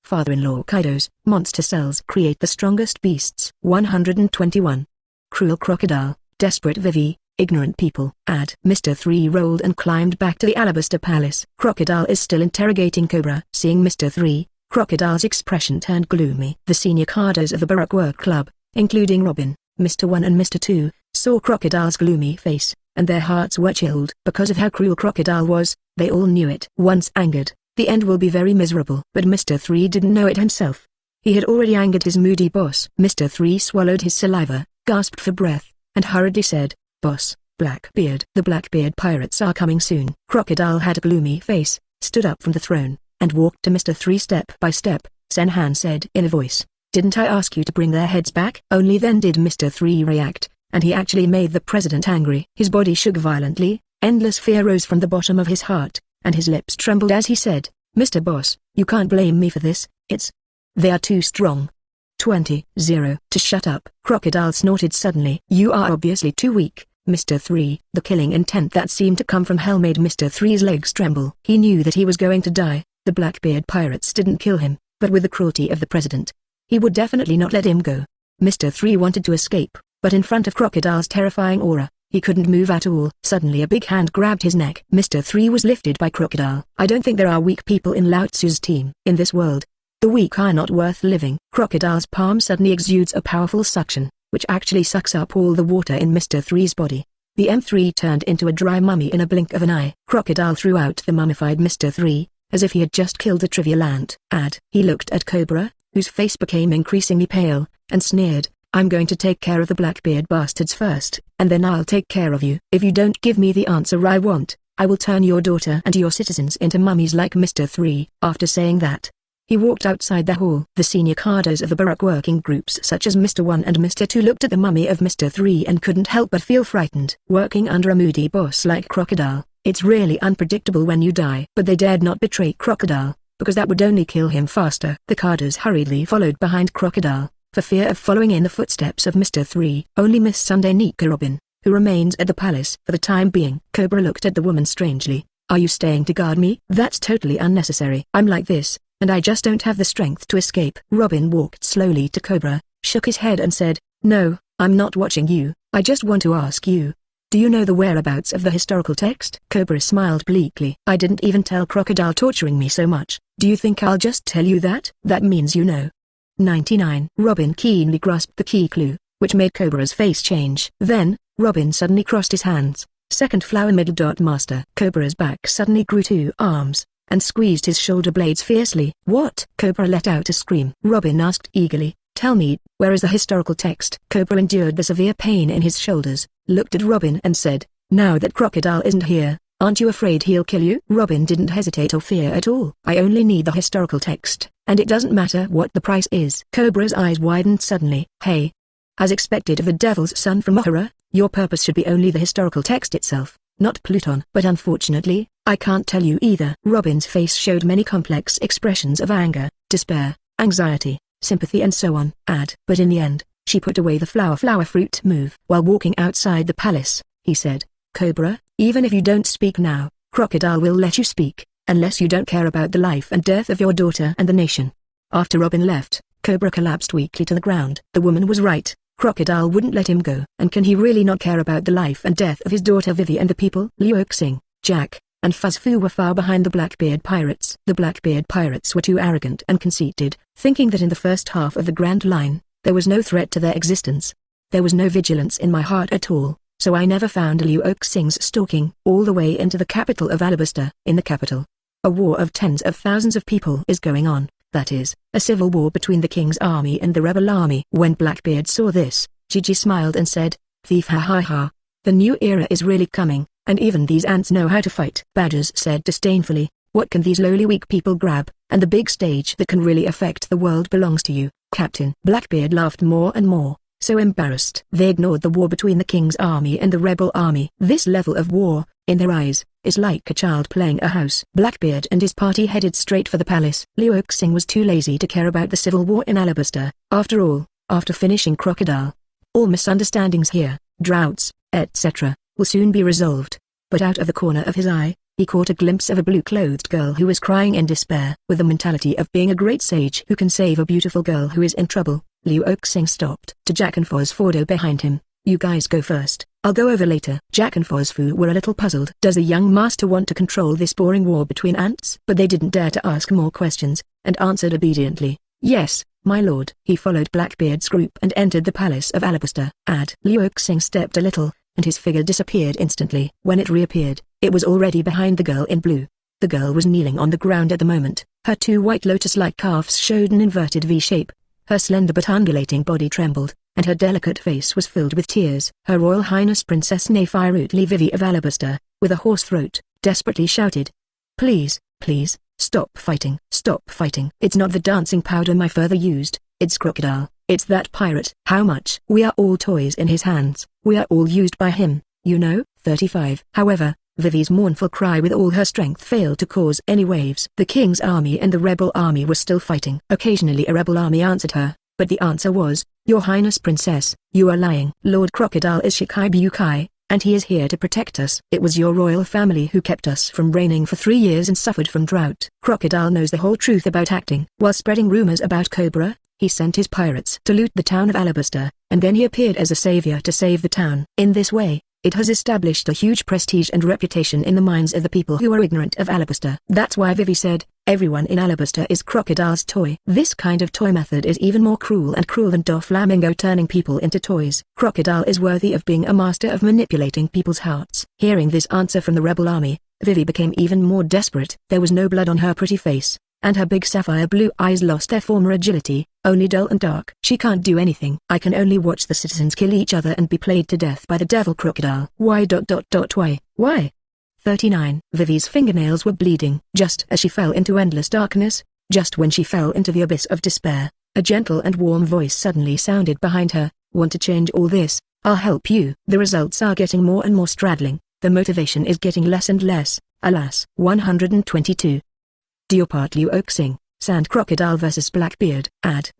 Father-in-law Kaido's monster cells create the strongest beasts. 121. Cruel crocodile, desperate Vivi, ignorant people. Mr. 3 rolled and climbed back to the Alabaster Palace. Crocodile is still interrogating Cobra. Seeing Mr. 3, Crocodile's expression turned gloomy. The senior cadres of the Baroque Work Club, including Robin, Mr. 1 and Mr. 2, saw Crocodile's gloomy face, and their hearts were chilled. Because of how cruel Crocodile was, they all knew it. Once angered, the end will be very miserable. But Mr. 3 didn't know it himself. He had already angered his moody boss. Mr. 3 swallowed his saliva, gasped for breath, and hurriedly said, "Boss, Blackbeard. The Blackbeard pirates are coming soon." Crocodile had a gloomy face, stood up from the throne, and walked to Mr. 3 step by step. Senhan said in a voice, "Didn't I ask you to bring their heads back?" Only then did Mr. 3 react, and he actually made the president angry. His body shook violently, endless fear rose from the bottom of his heart, and his lips trembled as he said, "Mr. Boss, you can't blame me for this, they are too strong." 20-0. To shut up. Crocodile snorted suddenly. "You are obviously too weak, Mr. 3. The killing intent that seemed to come from hell made Mr. 3's legs tremble. He knew that he was going to die. The Blackbeard pirates didn't kill him, but with the cruelty of the president, he would definitely not let him go. Mr. 3 wanted to escape, but in front of Crocodile's terrifying aura, he couldn't move at all. Suddenly a big hand grabbed his neck. Mr. 3 was lifted by Crocodile. "I don't think there are weak people in Lao Tzu's team. In this world, the weak are not worth living." Crocodile's palm suddenly exudes a powerful suction, which actually sucks up all the water in Mr. 3's body. The M3 turned into a dry mummy in a blink of an eye. Crocodile threw out the mummified Mr. 3, as if he had just killed a trivial ant. He looked at Cobra, whose face became increasingly pale, and sneered, "I'm going to take care of the Blackbeard bastards first, and then I'll take care of you. If you don't give me the answer I want, I will turn your daughter and your citizens into mummies like Mr. 3. After saying that, he walked outside the hall. The senior cadres of the Baroque working groups such as Mr. 1 and Mr. 2 looked at the mummy of Mr. 3 and couldn't help but feel frightened. Working under a moody boss like Crocodile, it's really unpredictable when you die. But they dared not betray Crocodile, because that would only kill him faster. The cadres hurriedly followed behind Crocodile, for fear of following in the footsteps of Mr. 3. Only Miss Sunday Nika Robin, who remains at the palace for the time being. Cobra looked at the woman strangely. "Are you staying to guard me?" "That's totally unnecessary. I'm like this, and I just don't have the strength to escape." Robin walked slowly to Cobra, shook his head and said, "No, I'm not watching you. I just want to ask you, do you know the whereabouts of the historical text?" Cobra smiled bleakly. "I didn't even tell Crocodile torturing me so much. Do you think I'll just tell you that? That means you know." 99. Robin keenly grasped the key clue, which made Cobra's face change. Then, Robin suddenly crossed his hands. "Second flower middle dot master." Cobra's back suddenly grew 2 arms, and squeezed his shoulder blades fiercely. "What?" Cobra let out a scream. Robin asked eagerly, "Tell me, where is the historical text?" Cobra endured the severe pain in his shoulders, looked at Robin and said, "Now that Crocodile isn't here, aren't you afraid he'll kill you?" Robin didn't hesitate or fear at all. "I only need the historical text, and it doesn't matter what the price is." Cobra's eyes widened suddenly. "Hey! As expected of the devil's son from Ohara, your purpose should be only the historical text itself, not Pluton." "But unfortunately, I can't tell you either." Robin's face showed many complex expressions of anger, despair, anxiety, sympathy and so on. But in the end, she put away the flower fruit move. While walking outside the palace, he said, "Cobra, even if you don't speak now, Crocodile will let you speak, unless you don't care about the life and death of your daughter and the nation." After Robin left, Cobra collapsed weakly to the ground. The woman was right. Crocodile wouldn't let him go. And can he really not care about the life and death of his daughter Vivi and the people? Luo Xing, Jack, and Fuzfu were far behind the Blackbeard pirates. The Blackbeard pirates were too arrogant and conceited, thinking that in the first half of the Grand Line, there was no threat to their existence. There was no vigilance in my heart at all, so I never found Luo Xing's stalking all the way into the capital of Alabaster. In the capital, a war of tens of thousands of people is going on. That is, a civil war between the king's army and the rebel army. When Blackbeard saw this, Gigi smiled and said, "Thief, ha ha ha. The new era is really coming, and even these ants know how to fight." Badgers said disdainfully, "What can these lowly weak people grab? And the big stage that can really affect the world belongs to you, Captain." Blackbeard laughed more and more, so embarrassed. They ignored the war between the king's army and the rebel army. This level of war, in their eyes, is like a child playing a house. Blackbeard and his party headed straight for the palace. Luo Xing was too lazy to care about the civil war in Alabaster. After all, after finishing Crocodile, all misunderstandings here, droughts, etc., will soon be resolved. But out of the corner of his eye, he caught a glimpse of a blue-clothed girl who was crying in despair. With the mentality of being a great sage who can save a beautiful girl who is in trouble, Luo Xing stopped to Jack and Phosphordo behind him. "You guys go first, I'll go over later." Jack and Phosphordo were a little puzzled. Does the young master want to control this boring war between ants? But they didn't dare to ask more questions, and answered obediently, "Yes, my lord." He followed Blackbeard's group and entered the palace of Alabaster. Luo Xing stepped a little, and his figure disappeared instantly. When it reappeared, it was already behind the girl in blue. The girl was kneeling on the ground at the moment. Her two white lotus-like calves showed an inverted V shape. Her slender but undulating body trembled, and her delicate face was filled with tears. Her Royal Highness Princess Nefertiti Vivi of Alabaster, with a hoarse throat, desperately shouted, "Please, please, stop fighting. Stop fighting. It's not the dancing powder my father used, it's Crocodile. It's that pirate. How much? We are all toys in his hands. We are all used by him, you know." 35. However, Vivi's mournful cry with all her strength failed to cause any waves. The king's army and the rebel army were still fighting. Occasionally a rebel army answered her, but the answer was, "Your Highness Princess, you are lying. Lord Crocodile is Shikibukai, and he is here to protect us. It was your royal family who kept us from reigning for 3 years and suffered from drought." Crocodile knows the whole truth about acting. While spreading rumors about Cobra, he sent his pirates to loot the town of Alabaster, and then he appeared as a savior to save the town. In this way, it has established a huge prestige and reputation in the minds of the people who are ignorant of Alabaster. That's why Vivi said, "Everyone in Alabaster is Crocodile's toy." This kind of toy method is even more cruel than Doflamingo turning people into toys. Crocodile is worthy of being a master of manipulating people's hearts. Hearing this answer from the rebel army, Vivi became even more desperate. There was no blood on her pretty face, and her big sapphire blue eyes lost their former agility, only dull and dark. "She can't do anything. I can only watch the citizens kill each other and be played to death by the devil Crocodile. Why? Why? 39. Vivi's fingernails were bleeding. Just as she fell into endless darkness, just when she fell into the abyss of despair, a gentle and warm voice suddenly sounded behind her, "Want to change all this? I'll help you." The results are getting more and more straddling. The motivation is getting less and less, alas. 122. Deal Part Luo Xing, Sand Crocodile vs Blackbeard.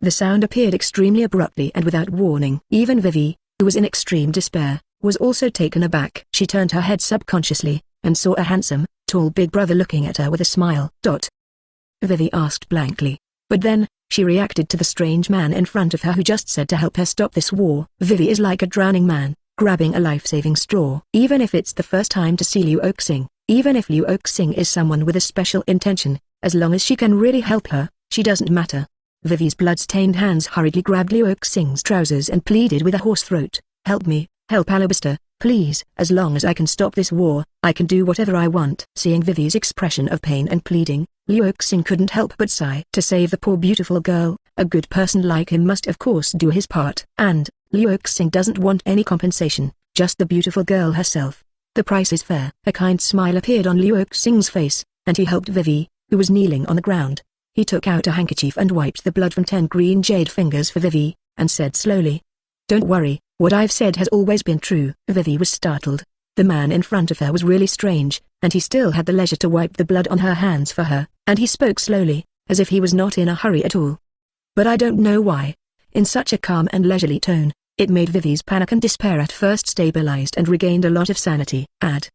The sound appeared extremely abruptly and without warning. Even Vivi, who was in extreme despair, was also taken aback. She turned her head subconsciously, and saw a handsome, tall big brother looking at her with a smile. Vivi asked blankly. But then, she reacted to the strange man in front of her who just said to help her stop this war. Vivi is like a drowning man, grabbing a life-saving straw. Even if it's the first time to see Luo Xing, even if Luo Xing is someone with a special intention, as long as she can really help her, she doesn't matter. Vivi's blood-stained hands hurriedly grabbed Luo Xing's trousers and pleaded with a hoarse throat, "Help me, help Alabaster, please. As long as I can stop this war, I can do whatever I want." Seeing Vivi's expression of pain and pleading, Luo Xing couldn't help but sigh. To save the poor beautiful girl, a good person like him must of course do his part. And, Luo Xing doesn't want any compensation, just the beautiful girl herself. The price is fair. A kind smile appeared on Luo Xing's face, and he helped Vivi, who was kneeling on the ground. He took out a handkerchief and wiped the blood from 10 green jade fingers for Vivi, and said slowly, "Don't worry, what I've said has always been true." Vivi was startled. The man in front of her was really strange, and he still had the leisure to wipe the blood on her hands for her, and he spoke slowly, as if he was not in a hurry at all. "But I don't know why." In such a calm and leisurely tone, it made Vivi's panic and despair at first stabilized and regained a lot of sanity.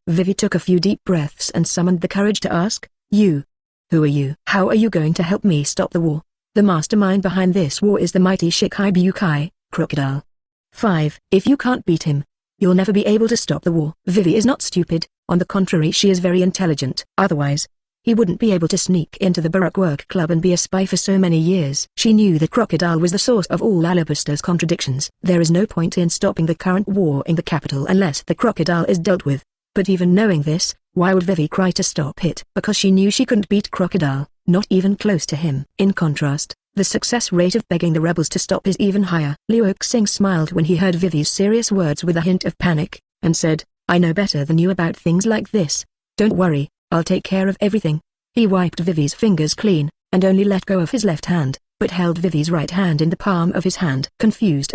Vivi took a few deep breaths and summoned the courage to ask, "You? Who are you? How are you going to help me stop the war?" "The mastermind behind this war is the mighty Shikibukai, Crocodile." 5. If you can't beat him, you'll never be able to stop the war. Vivi is not stupid, on the contrary she is very intelligent. Otherwise, he wouldn't be able to sneak into the Baroque Work Club and be a spy for so many years. She knew that Crocodile was the source of all Alabaster's contradictions. There is no point in stopping the current war in the capital unless the Crocodile is dealt with. But even knowing this, why would Vivi cry to stop it? Because she knew she couldn't beat Crocodile, not even close to him. In contrast, the success rate of begging the rebels to stop is even higher. Luo Xing smiled when he heard Vivi's serious words with a hint of panic, and said, "I know better than you about things like this. Don't worry, I'll take care of everything." He wiped Vivi's fingers clean, and only let go of his left hand, but held Vivi's right hand in the palm of his hand. Confused,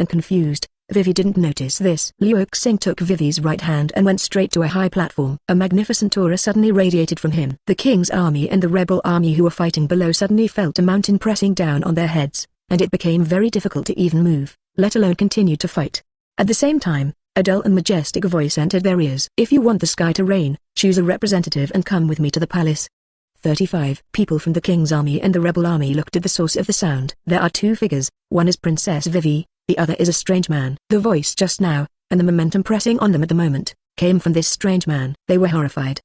Vivi didn't notice this. Luo Xing took Vivi's right hand and went straight to a high platform. A magnificent aura suddenly radiated from him. The king's army and the rebel army who were fighting below suddenly felt a mountain pressing down on their heads, and it became very difficult to even move, let alone continue to fight. At the same time, A dull and majestic voice entered their ears. "If you want the sky to rain, choose a representative and come with me to the palace." 35 people from the king's army and the rebel army looked at the source of the sound. There are two figures, one is Princess Vivi, the other is a strange man. The voice just now, and the momentum pressing on them at the moment, came from this strange man. They were horrified.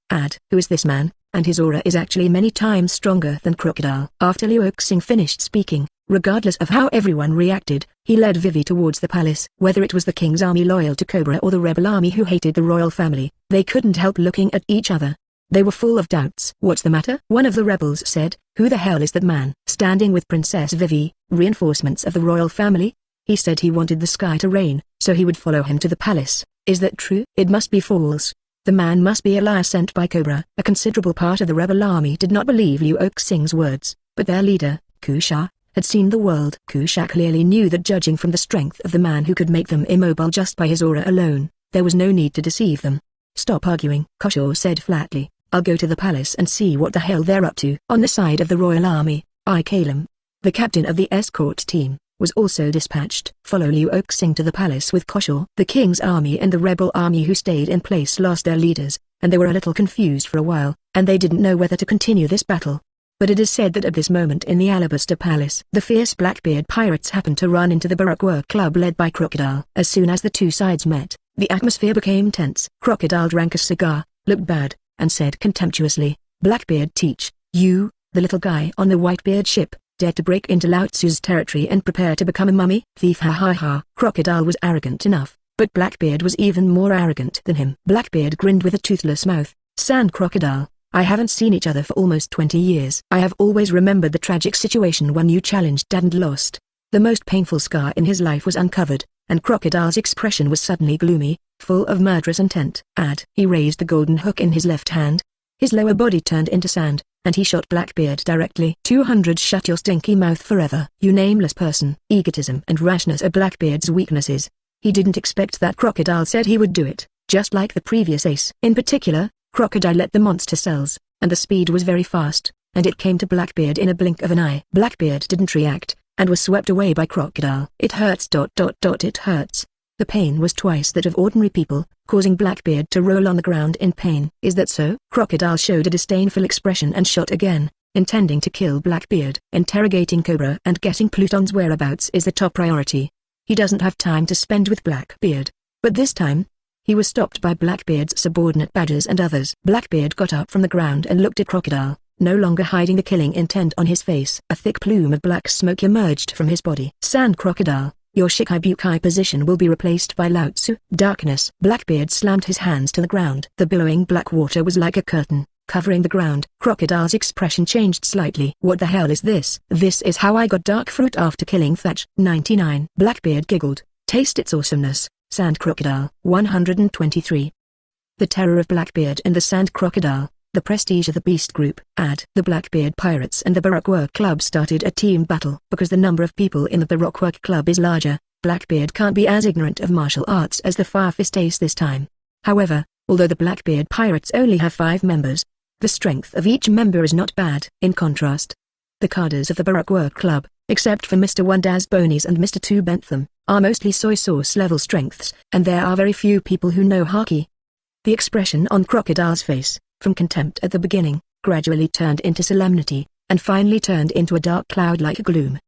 Who is this man? And his aura is actually many times stronger than Crocodile. After Luo Xing finished speaking, regardless of how everyone reacted, he led Vivi towards the palace. Whether it was the king's army loyal to Cobra or the rebel army who hated the royal family, they couldn't help looking at each other. They were full of doubts. "What's the matter?" one of the rebels said. "Who the hell is that man standing with Princess Vivi? Reinforcements of the royal family? He said he wanted the sky to rain, so he would follow him to the palace. Is that true?" "It must be false. The man must be a liar sent by Cobra." A considerable part of the rebel army did not believe Luo Xing's words, but their leader, Kusha, had seen the world. Kusha clearly knew that judging from the strength of the man who could make them immobile just by his aura alone, there was no need to deceive them. "Stop arguing," Kusha said flatly. "I'll go to the palace and see what the hell they're up to." On the side of the royal army, Kalem, the captain of the escort team, was also dispatched. "Follow Luo Xing to the palace with Kusha." The king's army and the rebel army who stayed in place lost their leaders, and they were a little confused for a while, and they didn't know whether to continue this battle. But it is said that at this moment in the Alabaster Palace, the fierce Blackbeard pirates happened to run into the Baroque club led by Crocodile. As soon as the two sides met, the atmosphere became tense. Crocodile drank a cigar, looked bad, and said contemptuously, "Blackbeard teach, you, the little guy on the Whitebeard ship, dare to break into Lao Tzu's territory and prepare to become a mummy? Thief!" Ha ha ha. Crocodile was arrogant enough, but Blackbeard was even more arrogant than him. Blackbeard grinned with a toothless mouth. "Sand Crocodile, I haven't seen each other for almost 20 years. I have always remembered the tragic situation when you challenged Dad and lost." The most painful scar in his life was uncovered, and Crocodile's expression was suddenly gloomy, full of murderous intent. He raised the golden hook in his left hand. His lower body turned into sand, and he shot Blackbeard directly. 200 Shut your stinky mouth forever. You nameless person. Egotism and rashness are Blackbeard's weaknesses. He didn't expect that Crocodile said he would do it, just like the previous ace. In particular, Crocodile let the monster cells, and the speed was very fast, and it came to Blackbeard in a blink of an eye. Blackbeard didn't react, and was swept away by Crocodile. "It hurts. It hurts." The pain was twice that of ordinary people, causing Blackbeard to roll on the ground in pain. "Is that so?" Crocodile showed a disdainful expression and shot again, intending to kill Blackbeard. Interrogating Cobra and getting Pluton's whereabouts is the top priority. He doesn't have time to spend with Blackbeard. But this time, he was stopped by Blackbeard's subordinate badgers and others. Blackbeard got up from the ground and looked at Crocodile, no longer hiding the killing intent on his face. A thick plume of black smoke emerged from his body. "Sand Crocodile, your Shikai-Bukai position will be replaced by Lao Tzu." Darkness. Blackbeard slammed his hands to the ground. The billowing black water was like a curtain, covering the ground. Crocodile's expression changed slightly. "What the hell is this?" "This is how I got dark fruit after killing Thatch." 99. Blackbeard giggled. "Taste its awesomeness, Sand Crocodile." 123. The terror of Blackbeard and the Sand Crocodile, the prestige of the Beast Group. The Blackbeard Pirates and the Baroque Club started a team battle. Because the number of people in the Baroque Club is larger, Blackbeard can't be as ignorant of martial arts as the Far-Fist Ace this time. However, although the Blackbeard Pirates only have 5 members, the strength of each member is not bad. In contrast, the cadres of the Baroque Club, except for Mr. Wondaz Bonies and Mr. Two Bentham, are mostly soy sauce level strengths, and there are very few people who know Haki. The expression on Crocodile's face, from contempt at the beginning, gradually turned into solemnity, and finally turned into a dark cloud like gloom.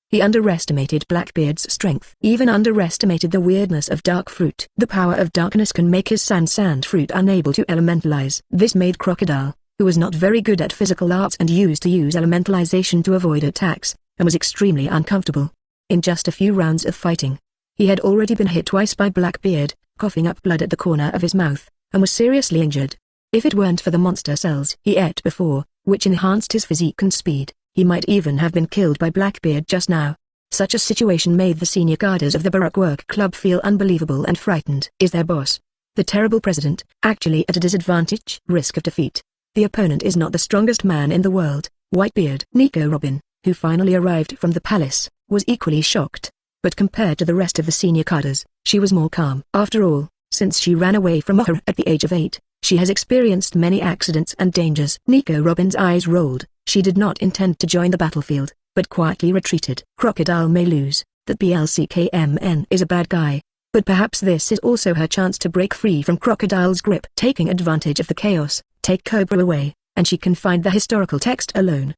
He underestimated Blackbeard's strength. Even underestimated the weirdness of dark fruit. The power of darkness can make his sand fruit unable to elementalize. This made Crocodile, who was not very good at physical arts and used to use elementalization to avoid attacks, and was extremely uncomfortable. In just a few rounds of fighting, he had already been hit twice by Blackbeard, coughing up blood at the corner of his mouth, and was seriously injured. If it weren't for the monster cells he ate before, which enhanced his physique and speed, he might even have been killed by Blackbeard just now. Such a situation made the senior guards of the Baroque Club feel unbelievable and frightened. Is their boss, the terrible president, actually at a disadvantage? Risk of defeat. The opponent is not the strongest man in the world. Whitebeard. Nico Robin, who finally arrived from the palace, was equally shocked. But compared to the rest of the senior cadres, she was more calm. After all, since she ran away from Ohara at the age of 8, she has experienced many accidents and dangers. Nico Robin's eyes rolled. She did not intend to join the battlefield, but quietly retreated. Crocodile may lose, that BLCKMN is a bad guy, But perhaps this is also her chance to break free from Crocodile's grip. Taking advantage of the chaos, take Cobra away, and she can find the historical text alone.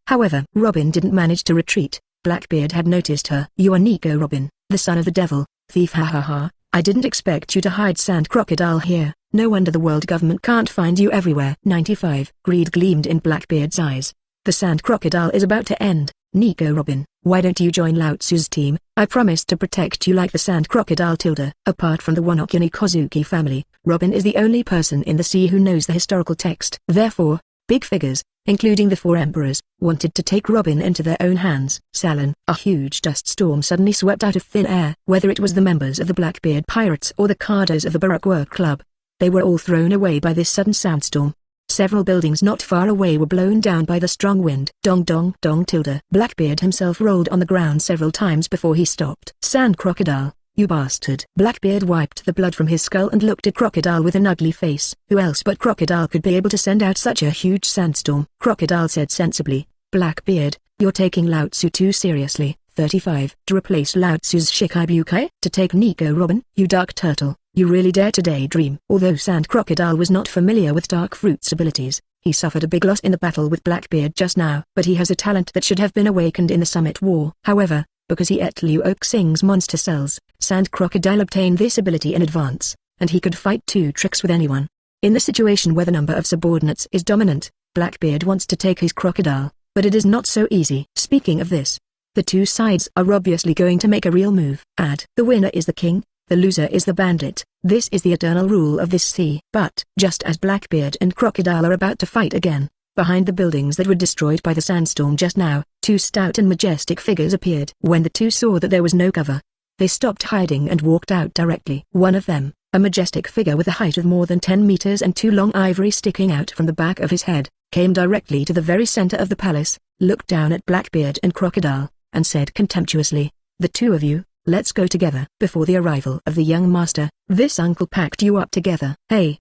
However, Robin didn't manage to retreat. Blackbeard had noticed her. You are Nico Robin, the son of the devil, thief, ha ha ha. I didn't expect you to hide Sand Crocodile here. No wonder the world government can't find you everywhere. 95. Greed gleamed in Blackbeard's eyes. The Sand Crocodile is about to end. Nico Robin, why don't you join Lao Tzu's team? I promised to protect you like the Sand Crocodile. Apart from the Wonokuni Kozuki family, Robin is the only person in the sea who knows the historical text. Therefore, big figures, including the 4 emperors, wanted to take Robin into their own hands. Salon. A huge dust storm suddenly swept out of thin air. Whether it was the members of the Blackbeard pirates or the cadres of the Baroque Work Club, they were all thrown away by this sudden sandstorm. Several buildings not far away were blown down by the strong wind. Dong dong dong. Blackbeard himself rolled on the ground several times before he stopped. Sand Crocodile, you bastard. Blackbeard wiped the blood from his skull and looked at Crocodile with an ugly face. Who else but Crocodile could be able to send out such a huge sandstorm? Crocodile said sensibly, Blackbeard, you're taking Lao Tzu too seriously. 35. To replace Lao Tzu's Shikibukai? To take Nico Robin? You dark turtle, you really dare to daydream. Although Sand Crocodile was not familiar with Dark Fruit's abilities, he suffered a big loss in the battle with Blackbeard just now. But he has a talent that should have been awakened in the Summit War. However, because he ate Luo Xing's monster cells, Sand Crocodile obtained this ability in advance, and he could fight 2 tricks with anyone. In the situation where the number of subordinates is dominant, Blackbeard wants to take his Crocodile, but it is not so easy. Speaking of this, the 2 sides are obviously going to make a real move. The winner is the king, the loser is the bandit. This is the eternal rule of this sea. But just as Blackbeard and Crocodile are about to fight again, behind the buildings that were destroyed by the sandstorm just now, 2 stout and majestic figures appeared. When the 2 saw that there was no cover, they stopped hiding and walked out directly. One of them, a majestic figure with a height of more than 10 meters and 2 long ivory sticking out from the back of his head, came directly to the very center of the palace, looked down at Blackbeard and Crocodile, and said contemptuously, the 2 of you, let's go together. Before the arrival of the young master, this uncle packed you up together. Hey,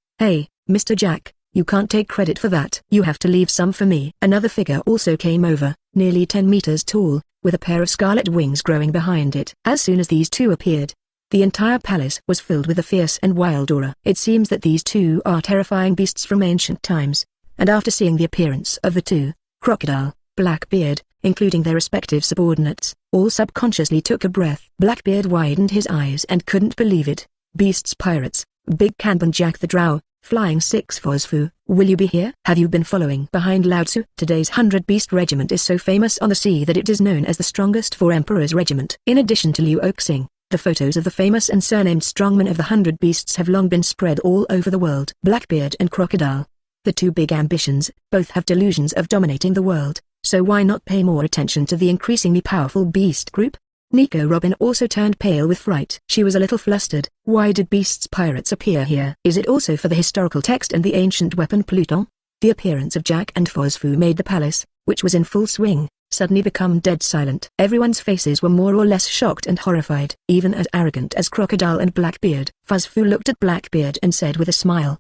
Mr. Jack, you can't take credit for that. You have to leave some for me. Another figure also came over, nearly 10 meters tall, with a pair of scarlet wings growing behind it. As soon as these 2 appeared, the entire palace was filled with a fierce and wild aura. It seems that these 2 are terrifying beasts from ancient times, and after seeing the appearance of the 2, Crocodile, Blackbeard, including their respective subordinates, all subconsciously took a breath. Blackbeard widened his eyes and couldn't believe it. Beasts pirates, Big Kanban Jack the Drow, Flying 6 Fosfu, will you be here? Have you been following behind Lao Tzu? Today's 100 Beast Regiment is so famous on the sea that it is known as the strongest 4 Emperors Regiment. In addition to Luo Xing, the photos of the famous and surnamed strongmen of the 100 Beasts have long been spread all over the world. Blackbeard and Crocodile, the 2 big ambitions, both have delusions of dominating the world. So why not pay more attention to the increasingly powerful beast group? Nico Robin also turned pale with fright. She was a little flustered. Why did beasts pirates appear here? Is it also for the historical text and the ancient weapon Pluton? The appearance of Jack and Fosfu made the palace, which was in full swing, suddenly become dead silent. Everyone's faces were more or less shocked and horrified. Even as arrogant as Crocodile and Blackbeard. Fosfu looked at Blackbeard and said with a smile,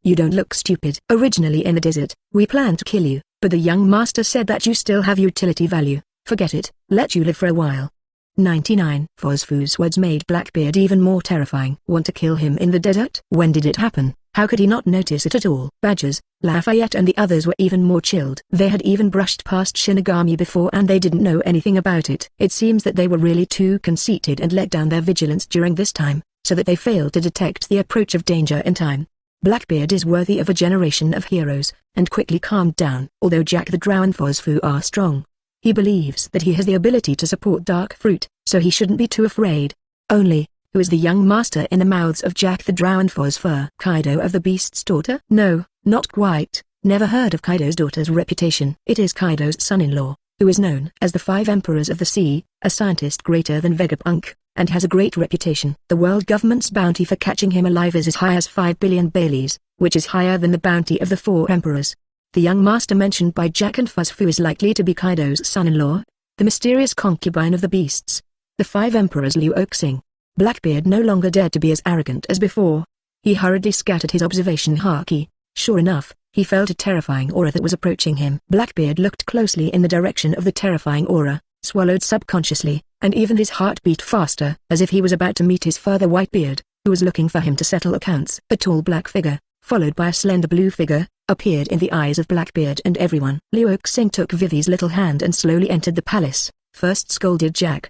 you don't look stupid. Originally in the desert, we planned to kill you. But the young master said that you still have utility value. Forget it, let you live for a while. 99. Fosfu's words made Blackbeard even more terrifying. Want to kill him in the desert? When did it happen? How could he not notice it at all? Badgers, Lafayette and the others were even more chilled. They had even brushed past Shinigami before and they didn't know anything about it. It seems that they were really too conceited and let down their vigilance during this time, so that they failed to detect the approach of danger in time. Blackbeard is worthy of a generation of heroes, and quickly calmed down. Although Jack the Drow and Fosfu are strong, he believes that he has the ability to support Dark Fruit, so he shouldn't be too afraid. Only, who is the young master in the mouths of Jack the Drow and Fosfu? Kaido of the Beast's daughter? No, not quite. Never heard of Kaido's daughter's reputation. It is Kaido's son-in-law, who is known as the 5 Emperors of the Sea, a scientist greater than Vegapunk, and has a great reputation. The world government's bounty for catching him alive is as high as 5 billion Baileys, which is higher than the bounty of the 4 emperors. The young master mentioned by Jack and Fosfu is likely to be Kaido's son-in-law, the mysterious concubine of the beasts. The 5 emperors Luo Xing. Blackbeard no longer dared to be as arrogant as before. He hurriedly scattered his observation haki. Sure enough, he felt a terrifying aura that was approaching him. Blackbeard looked closely in the direction of the terrifying aura, swallowed subconsciously, and even his heart beat faster, as if he was about to meet his further Whitebeard, who was looking for him to settle accounts. A tall black figure, followed by a slender blue figure, appeared in the eyes of Blackbeard and everyone. Luo Xing took Vivi's little hand and slowly entered the palace. First scolded Jack,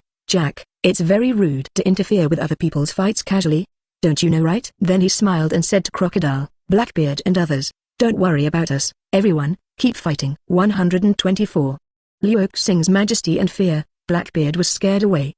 it's very rude to interfere with other people's fights casually. Don't you know, right? Then he smiled and said to Crocodile, Blackbeard and others, don't worry about us, everyone, keep fighting. 124. Luo Xing's majesty and fear. Blackbeard was scared away.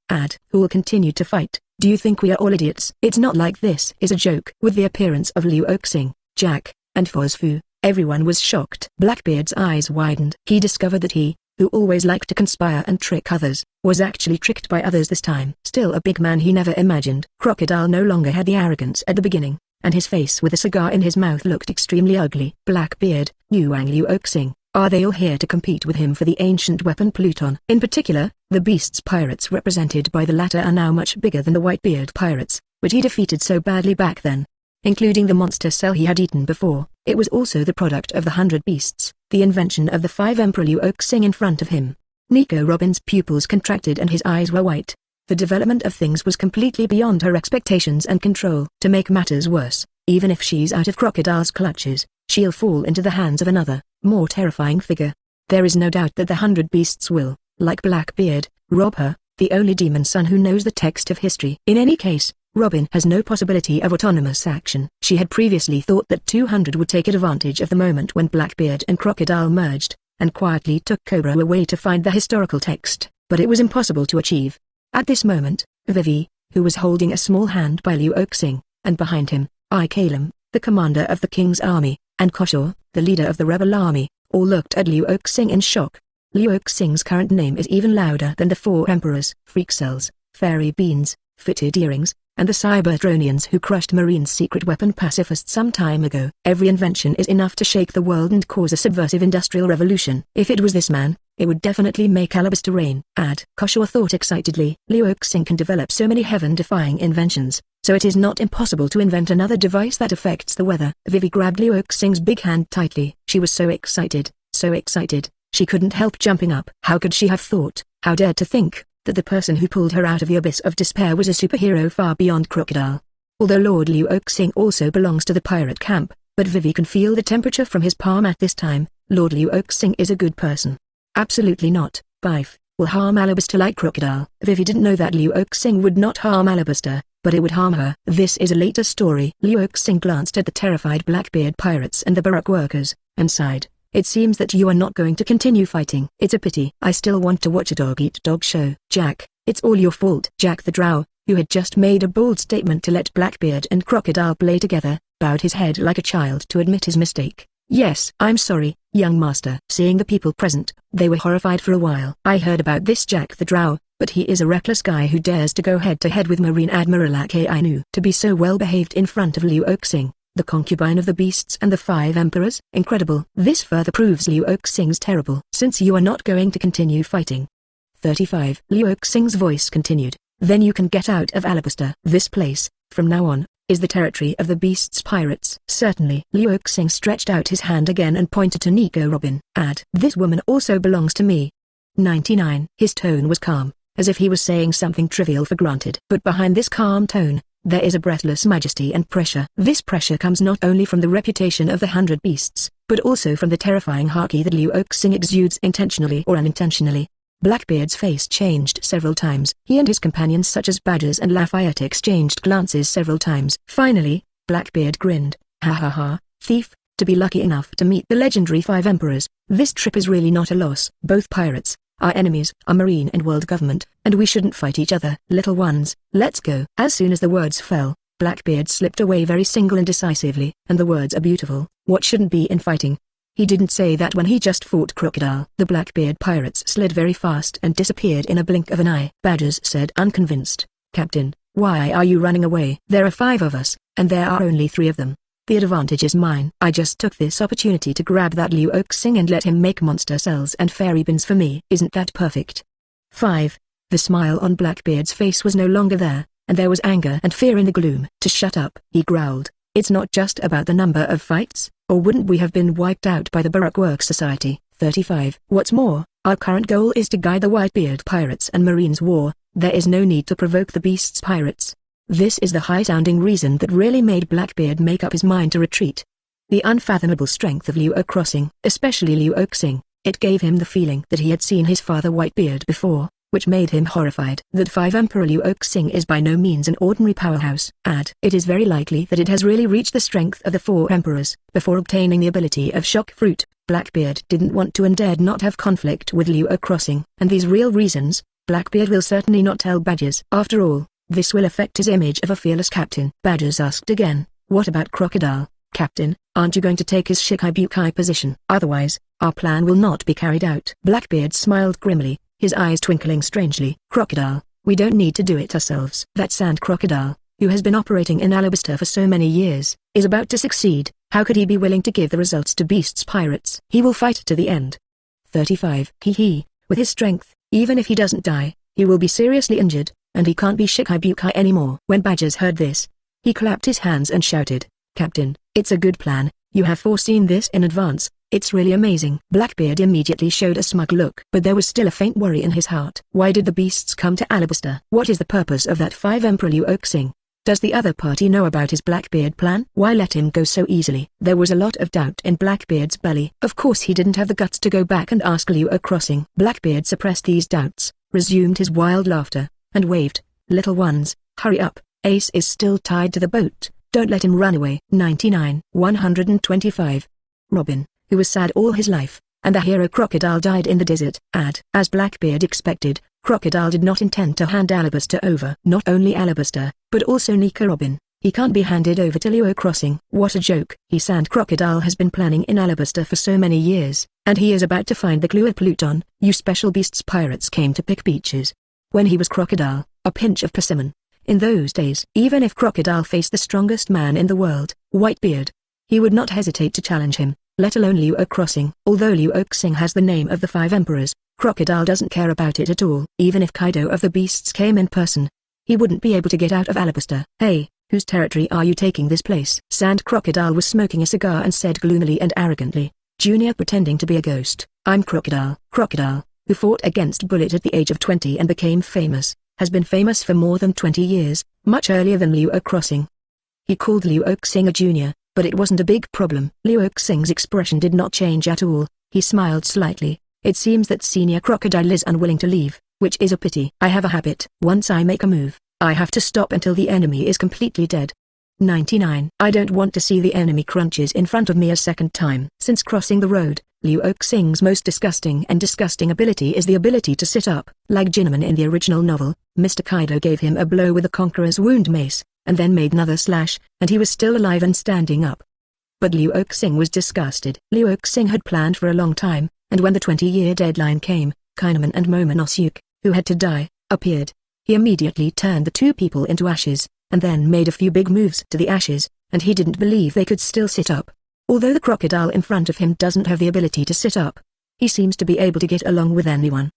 Who'll continue to fight? Do you think we are all idiots? It's not like this is a joke. With the appearance of Luo Xing, Jack, and Fosfu, everyone was shocked. Blackbeard's eyes widened. He discovered that he, who always liked to conspire and trick others, was actually tricked by others this time. Still a big man he never imagined. Crocodile no longer had the arrogance at the beginning, and his face with a cigar in his mouth looked extremely ugly. Blackbeard, Yuang Luo Xing, are they all here to compete with him for the ancient weapon Pluton? In particular, the beasts pirates represented by the latter are now much bigger than the Whitebeard pirates, which he defeated so badly back then. Including the monster cell he had eaten before, it was also the product of the 100 beasts, the invention of the 5 Emperor Luo Xing in front of him. Nico Robin's pupils contracted and his eyes were white. The development of things was completely beyond her expectations and control. To make matters worse, even if she's out of Crocodile's clutches, she'll fall into the hands of another, more terrifying figure. There is no doubt that the 100 beasts will, like Blackbeard, rob her, the only demon son who knows the text of history. In any case, Robin has no possibility of autonomous action. She had previously thought that 200 would take advantage of the moment when Blackbeard and Crocodile merged, and quietly took Cobra away to find the historical text, but it was impossible to achieve. At this moment, Vivi, who was holding a small hand by Luo Xing, and behind him, Kalem, the commander of the king's army, and Koshor, the leader of the rebel army, all looked at Luo Xing in shock. Luo Xing's current name is even louder than the 4 emperors. Freak cells, fairy beans, fitted earrings, and the Cybertronians who crushed Marine's secret weapon pacifist some time ago. Every invention is enough to shake the world and cause a subversive industrial revolution. If it was this man, it would definitely make Alabaster rain. Koshor thought excitedly. Luo Xing can develop so many heaven-defying inventions, so it is not impossible to invent another device that affects the weather. Vivi grabbed Luo Xing's big hand tightly. She was so excited, she couldn't help jumping up. How could she have thought, how dared to think, that the person who pulled her out of the abyss of despair was a superhero far beyond Crocodile? Although Lord Luo Xing also belongs to the pirate camp, but Vivi can feel the temperature from his palm at this time. Lord Luo Xing is a good person. Absolutely not. Bife will harm Alabaster like Crocodile. Vivi didn't know that Luo Xing would not harm Alabaster, but it would harm her. This is a later story. Luo Xing glanced at the terrified Blackbeard pirates and the Baroque workers, and sighed. It seems that you are not going to continue fighting. It's a pity. I still want to watch a dog-eat-dog show. Jack, it's all your fault. Jack the Drow, who had just made a bold statement to let Blackbeard and Crocodile play together, bowed his head like a child to admit his mistake. Yes, I'm sorry, young master. Seeing the people present, they were horrified for a while. I heard about this Jack the Drow, but he is a reckless guy who dares to go head-to-head with Marine Admiral Akainu. To be so well-behaved in front of Luo Xing, the concubine of the beasts and the 5 emperors? Incredible. This further proves Luo Xing's terrible. Since you are not going to continue fighting. 35. Luo Xing's voice continued. Then you can get out of Alabaster. This place, from now on, is the territory of the beasts pirates. Certainly. Luo Xing stretched out his hand again and pointed to Nico Robin. This woman also belongs to me. 99. His tone was calm, as if he was saying something trivial for granted. But behind this calm tone, there is a breathless majesty and pressure. This pressure comes not only from the reputation of the 100 beasts, but also from the terrifying haki that Luo Xing exudes intentionally or unintentionally. Blackbeard's face changed several times. He and his companions such as Badgers and Lafayette exchanged glances several times. Finally, Blackbeard grinned. Ha ha ha, thief, to be lucky enough to meet the legendary 5 emperors, this trip is really not a loss. Both pirates, our enemies, are marine and world government, and we shouldn't fight each other. Little ones, let's go. As soon as the words fell, Blackbeard slipped away very single and decisively. And the words are beautiful. What shouldn't be in fighting? He didn't say that when he just fought Crocodile. The Blackbeard pirates slid very fast and disappeared in a blink of an eye. Badgers said unconvinced, Captain, why are you running away? There are 5 of us, and there are only 3 of them. The advantage is mine. I just took this opportunity to grab that Luo Xing and let him make monster cells and fairy beans for me. Isn't that perfect? 5. The smile on Blackbeard's face was no longer there, and there was anger and fear in the gloom. To shut up, he growled. It's not just about the number of fights, or wouldn't we have been wiped out by the Baroque Work Society? 35. What's more, our current goal is to guide the Whitebeard pirates and Marines' war, There is no need to provoke the beast's pirates. This is the high-sounding reason that really made Blackbeard make up his mind to retreat. The unfathomable strength of Luo Xing, especially Luo Xing, it gave him the feeling that he had seen his father Whitebeard before, which made him horrified. That 5 Emperor Luo Xing is by no means an ordinary powerhouse. It is very likely that it has really reached the strength of the 4 emperors. Before obtaining the ability of Shock Fruit, Blackbeard didn't want to and dared not have conflict with Luo Xing. And these real reasons, Blackbeard will certainly not tell Badgers. After all, this will affect his image of a fearless captain. Badgers asked again, "What about Crocodile, Captain? Aren't you going to take his Shikibukai position? Otherwise, our plan will not be carried out." Blackbeard smiled grimly, his eyes twinkling strangely. "Crocodile, we don't need to do it ourselves." That sand crocodile, who has been operating in Alabasta for so many years, is about to succeed. How could he be willing to give the results to Beast's pirates? He will fight to the end. 35. With his strength, even if he doesn't die, he will be seriously injured, and he can't be Shikibukai anymore. When Badgers heard this, he clapped his hands and shouted, "Captain, it's a good plan. You have foreseen this in advance. It's really amazing." Blackbeard immediately showed a smug look, but there was still a faint worry in his heart. Why did the beasts come to Alabasta? What is the purpose of that 5 Emperor Luo Xing? Does the other party know about his Blackbeard plan? Why let him go so easily? There was a lot of doubt in Blackbeard's belly. Of course he didn't have the guts to go back and ask Luo Xing. Blackbeard suppressed these doubts, resumed his wild laughter, and waved, "Little ones, hurry up, Ace is still tied to the boat, don't let him run away." 99. 125. Robin, who was sad all his life, and the hero Crocodile died in the desert. As Blackbeard expected, Crocodile did not intend to hand Alabasta over. Not only Alabasta, but also Nika Robin. He can't be handed over to Luo Xing. What a joke. Sand Crocodile has been planning in Alabasta for so many years, and he is about to find the clue of Pluton. You special beasts pirates came to pick peaches. When he was Crocodile, a pinch of persimmon. In those days, even if Crocodile faced the strongest man in the world, Whitebeard, he would not hesitate to challenge him, let alone Luo Xing. Although Luo Xing has the name of the 5 emperors, Crocodile doesn't care about it at all. Even if Kaido of the beasts came in person, he wouldn't be able to get out of Alabasta. "Hey, whose territory are you taking this place?" Sand Crocodile was smoking a cigar and said gloomily and arrogantly, Junior pretending to be a ghost, "I'm Crocodile." Crocodile, who fought against Bullet at the age of 20 and became famous, has been famous for more than 20 years, much earlier than Luo Xing. He called Luo Xing a junior, but it wasn't a big problem. Luo Xing's expression did not change at all. He smiled slightly. "It seems that Senior Crocodile is unwilling to leave, which is a pity. I have a habit. Once I make a move, I have to stop until the enemy is completely dead." 99. I don't want to see the enemy crunches in front of me a second time. Since crossing the road, Luo Xing's most disgusting ability is the ability to sit up. Like Jinman in the original novel, Mr. Kaido gave him a blow with the Conqueror's wound mace, and then made another slash, and he was still alive and standing up. But Luo Xing was disgusted. Luo Xing had planned for a long time, and when the 20-year deadline came, Kaineman and Momonosuke, who had to die, appeared. He immediately turned the 2 people into ashes, and then made a few big moves to the ashes, and he didn't believe they could still sit up. Although the crocodile in front of him doesn't have the ability to sit up, he seems to be able to get along with anyone.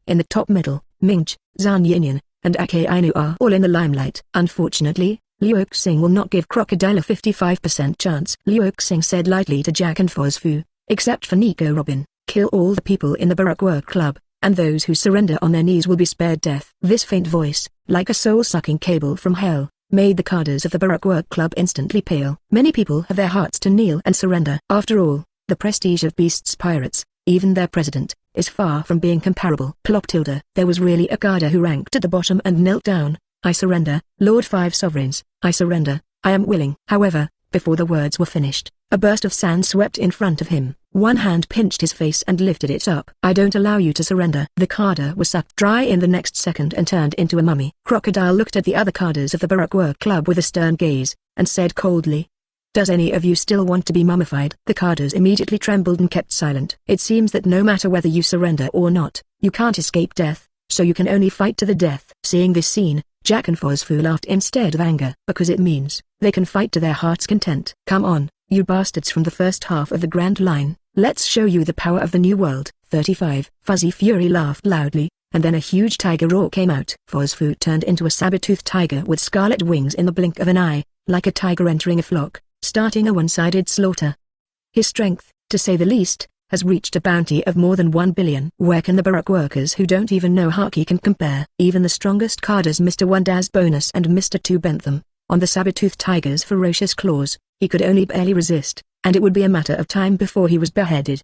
In the top middle, Mingj, Zhang Yinyan, and Ake Ainu are all in the limelight. Unfortunately, Luo Xing will not give Crocodile a 55% chance. Luo Xing said lightly to Jack and Fozfu, "Except for Nico Robin, kill all the people in the Baroque Work Club, and those who surrender on their knees will be spared death." This faint voice, like a soul-sucking cable from hell, made the cadres of the Baroque Work Club instantly pale. Many people have their hearts to kneel and surrender. After all, the prestige of Beast's pirates, even their president, is far from being comparable. Plop tilde. There was really a cadre who ranked at the bottom and knelt down. "I surrender, Lord 5 Sovereigns, I surrender, I am willing." However, before the words were finished, a burst of sand swept in front of him. One hand pinched his face and lifted it up. "I don't allow you to surrender." The cadre was sucked dry in the next second and turned into a mummy. Crocodile looked at the other cadres of the Baroque Work Club with a stern gaze, and said coldly, "Does any of you still want to be mummified?" The cadres immediately trembled and kept silent. "It seems that no matter whether you surrender or not, you can't escape death, so you can only fight to the death." Seeing this scene, Jack and Fozfu laughed instead of anger, because it means they can fight to their heart's content. "Come on, you bastards from the first half of the Grand Line, let's show you the power of the New World." 35. Fuzzy Fury laughed loudly, and then a huge tiger roar came out. Fozfu turned into a saber-toothed tiger with scarlet wings in the blink of an eye, like a tiger entering a flock, starting a one-sided slaughter. His strength, to say the least, has reached a bounty of more than 1 billion. Where can the Baroque workers who don't even know Haki can compare? Even the strongest carders Mr. 1 Daz Bonus and Mr. 2 bent them. On the saber-toothed tiger's ferocious claws, he could only barely resist, and it would be a matter of time before he was beheaded.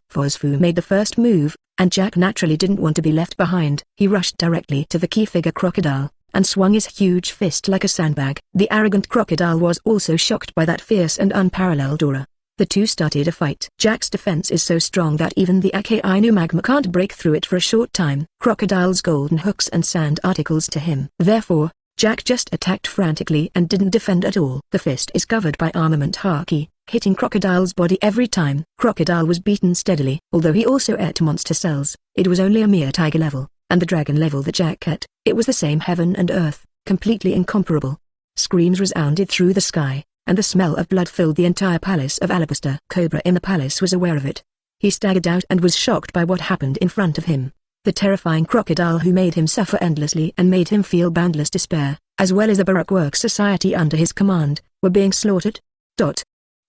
Fosfu made the first move, and Jack naturally didn't want to be left behind. He rushed directly to the key figure Crocodile, and swung his huge fist like a sandbag. The arrogant Crocodile was also shocked by that fierce and unparalleled aura. The two started a fight. Jack's defense is so strong that even the Akainu magma can't break through it for a short time. Crocodile's golden hooks and sand articles to him. Therefore, Jack just attacked frantically and didn't defend at all. The fist is covered by armament Haki, hitting Crocodile's body every time. Crocodile was beaten steadily. Although he also ate monster cells, it was only a mere tiger level, and the dragon level that Jack ate, it was the same heaven and earth, completely incomparable. Screams resounded through the sky, and the smell of blood filled the entire palace of Alabaster. Cobra in the palace was aware of it. He staggered out and was shocked by what happened in front of him. The terrifying crocodile who made him suffer endlessly and made him feel boundless despair, as well as the Baroque work society under his command, were being slaughtered.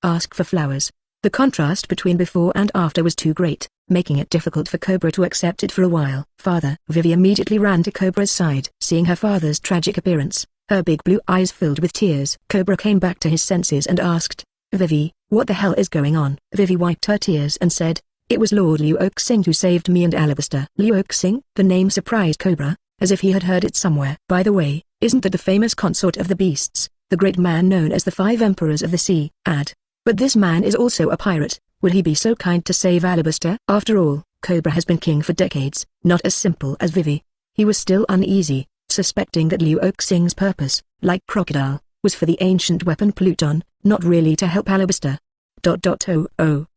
Ask for flowers. The contrast between before and after was too great, making it difficult for Cobra to accept it for a while. Father. Vivi immediately ran to Cobra's side. Seeing her father's tragic appearance, her big blue eyes filled with tears. Cobra came back to his senses and asked, Vivi, what the hell is going on? Vivi wiped her tears and said, it was Lord Luo Xing who saved me and Alabaster. Luo Xing? The name surprised Cobra, as if he had heard it somewhere. By the way, isn't that the famous consort of the beasts, the great man known as the 5 Emperors of the Sea? But this man is also a pirate. Would he be so kind to save Alabaster? After all, Cobra has been king for decades, not as simple as Vivi. He was still uneasy, suspecting that Luo Xing's purpose, like Crocodile, was for the ancient weapon Pluton, not really to help Alabaster.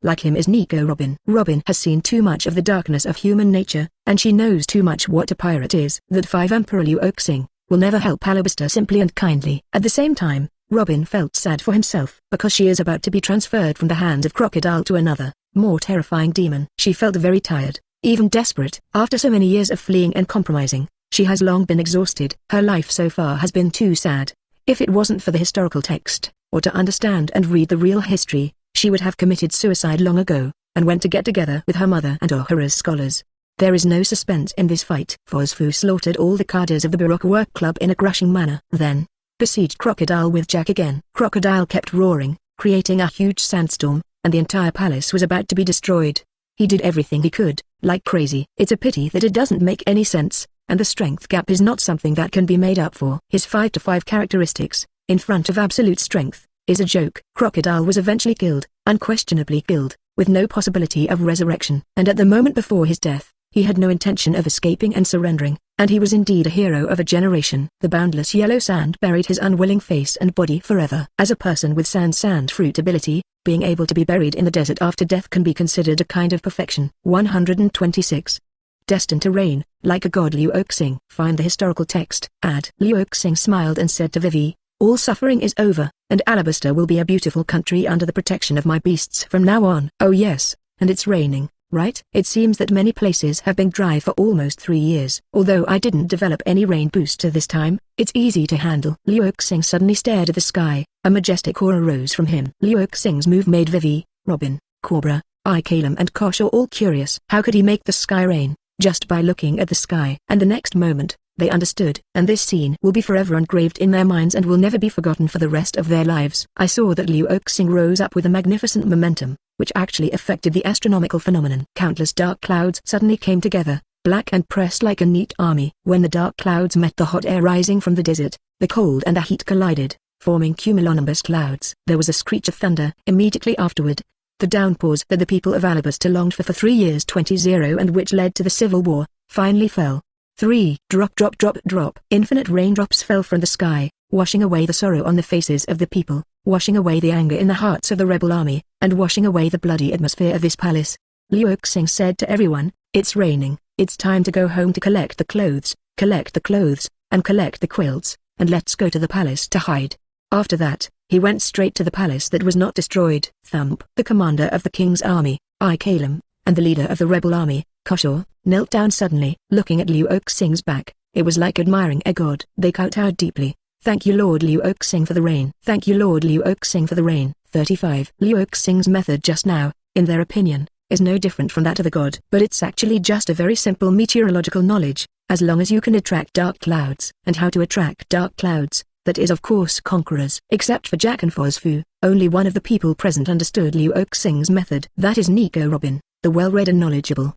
Like him is Nico Robin. Robin has seen too much of the darkness of human nature, and she knows too much what a pirate is. That 5 Emperor Luo Xing will never help Alabaster simply and kindly. At the same time, Robin felt sad for himself, because she is about to be transferred from the hands of Crocodile to another, more terrifying demon. She felt very tired, even desperate. After so many years of fleeing and compromising, she has long been exhausted. Her life so far has been too sad. If it wasn't for the historical text, or to understand and read the real history, she would have committed suicide long ago, and went to get together with her mother and Ohara's scholars. There is no suspense in this fight. Fosfu slaughtered all the cadres of the Baroque Work Club in a crushing manner. Then, besieged Crocodile with Jack again. Crocodile kept roaring, creating a huge sandstorm, and the entire palace was about to be destroyed. He did everything he could, like crazy. It's a pity that it doesn't make any sense, and the strength gap is not something that can be made up for. His 5-5 characteristics, in front of absolute strength, is a joke. Crocodile was eventually killed, unquestionably killed, with no possibility of resurrection. And at the moment before his death, he had no intention of escaping and surrendering, and he was indeed a hero of a generation. The boundless yellow sand buried his unwilling face and body forever. As a person with sand fruit ability, being able to be buried in the desert after death can be considered a kind of perfection. 126. Destined to reign, like a god. Luo Xing. Find the historical text. Luo Xing smiled and said to Vivi, all suffering is over, and Alabaster will be a beautiful country under the protection of my beasts from now on. Oh yes, and it's raining, right? It seems that many places have been dry for almost 3 years. Although I didn't develop any rain booster this time, it's easy to handle. Luo Xing suddenly stared at the sky. A majestic aura rose from him. Luo Xing's move made Vivi, Robin, Cobra, Kalem and Kosho all curious. How could he make the sky rain? Just by looking at the sky. And the next moment, they understood. And this scene will be forever engraved in their minds and will never be forgotten for the rest of their lives. I saw that Luo Xing rose up with a magnificent momentum, which actually affected the astronomical phenomenon. Countless dark clouds suddenly came together, black and pressed like a neat army. When the dark clouds met the hot air rising from the desert, the cold and the heat collided, forming cumulonimbus clouds. There was a screech of thunder. Immediately afterward, the downpours that the people of Alabaster longed for 3 years 20 and which led to the civil war, finally fell. 3. Drop drop drop drop. Infinite raindrops fell from the sky, washing away the sorrow on the faces of the people, washing away the anger in the hearts of the rebel army, and washing away the bloody atmosphere of this palace. Luo Xing said to everyone, it's raining, it's time to go home to collect the clothes, and collect the quilts, and let's go to the palace to hide. After that, he went straight to the palace that was not destroyed. Thump. The commander of the king's army, Kalem, and the leader of the rebel army, Kosho, knelt down suddenly. Looking at Luo Xing's back, it was like admiring a god. They kowtowed deeply. Thank you Lord Luo Xing for the rain. Thank you Lord Luo Xing for the rain. 35. Luo Xing's method just now, in their opinion, is no different from that of a god. But it's actually just a very simple meteorological knowledge, as long as you can attract dark clouds. And how to attract dark clouds, that is of course conquerors. Except for Jack and Fosfu, only one of the people present understood Luo Xing's method. That is Nico Robin, the well-read and knowledgeable.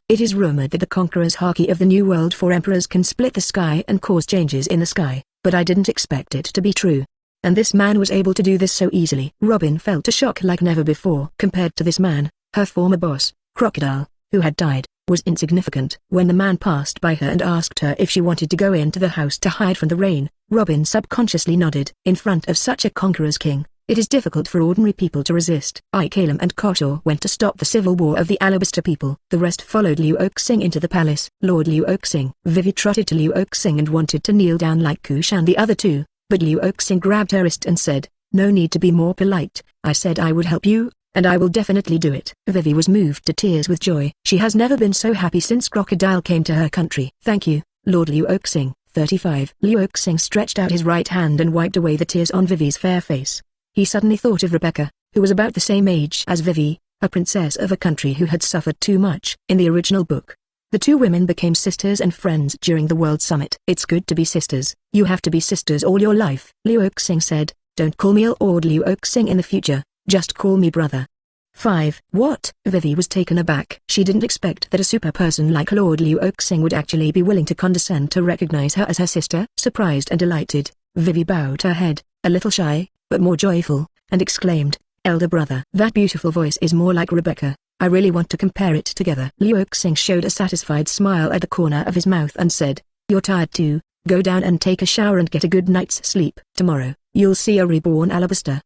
It is rumored that the conqueror's haki of the New World 4 emperors can split the sky and cause changes in the sky, but I didn't expect it to be true. And this man was able to do this so easily. Robin felt a shock like never before. Compared to this man, her former boss, Crocodile, who had died, was insignificant. When the man passed by her and asked her if she wanted to go into the house to hide from the rain, Robin subconsciously nodded. In front of such a conqueror's king, it is difficult for ordinary people to resist. Kalem and Kotor went to stop the civil war of the Alabaster people. The rest followed Luo Xing into the palace. Lord Luo Xing. Vivi trotted to Luo Xing and wanted to kneel down like Kush and the other two, but Luo Xing grabbed her wrist and said, "No need to be more polite. I said I would help you, and I will definitely do it." Vivi was moved to tears with joy. She has never been so happy since Crocodile came to her country. "Thank you, Lord Luo Xing." 35. Luo Xing stretched out his right hand and wiped away the tears on Vivi's fair face. He suddenly thought of Rebecca, who was about the same age as Vivi, a princess of a country who had suffered too much. In the original book, the two women became sisters and friends during the World Summit. "It's good to be sisters. You have to be sisters all your life," Luo Xing said. "Don't call me Lord Luo Xing in the future, just call me brother." 5. What? Vivi was taken aback. She didn't expect that a super person like Lord Luo Xing would actually be willing to condescend to recognize her as her sister. Surprised and delighted, Vivi bowed her head, a little shy, but more joyful, and exclaimed, "Elder brother." "That beautiful voice is more like Rebecca. I really want to compare it together." Luo Xing showed a satisfied smile at the corner of his mouth and said, "You're tired too, go down and take a shower and get a good night's sleep. Tomorrow, you'll see a reborn Alabaster."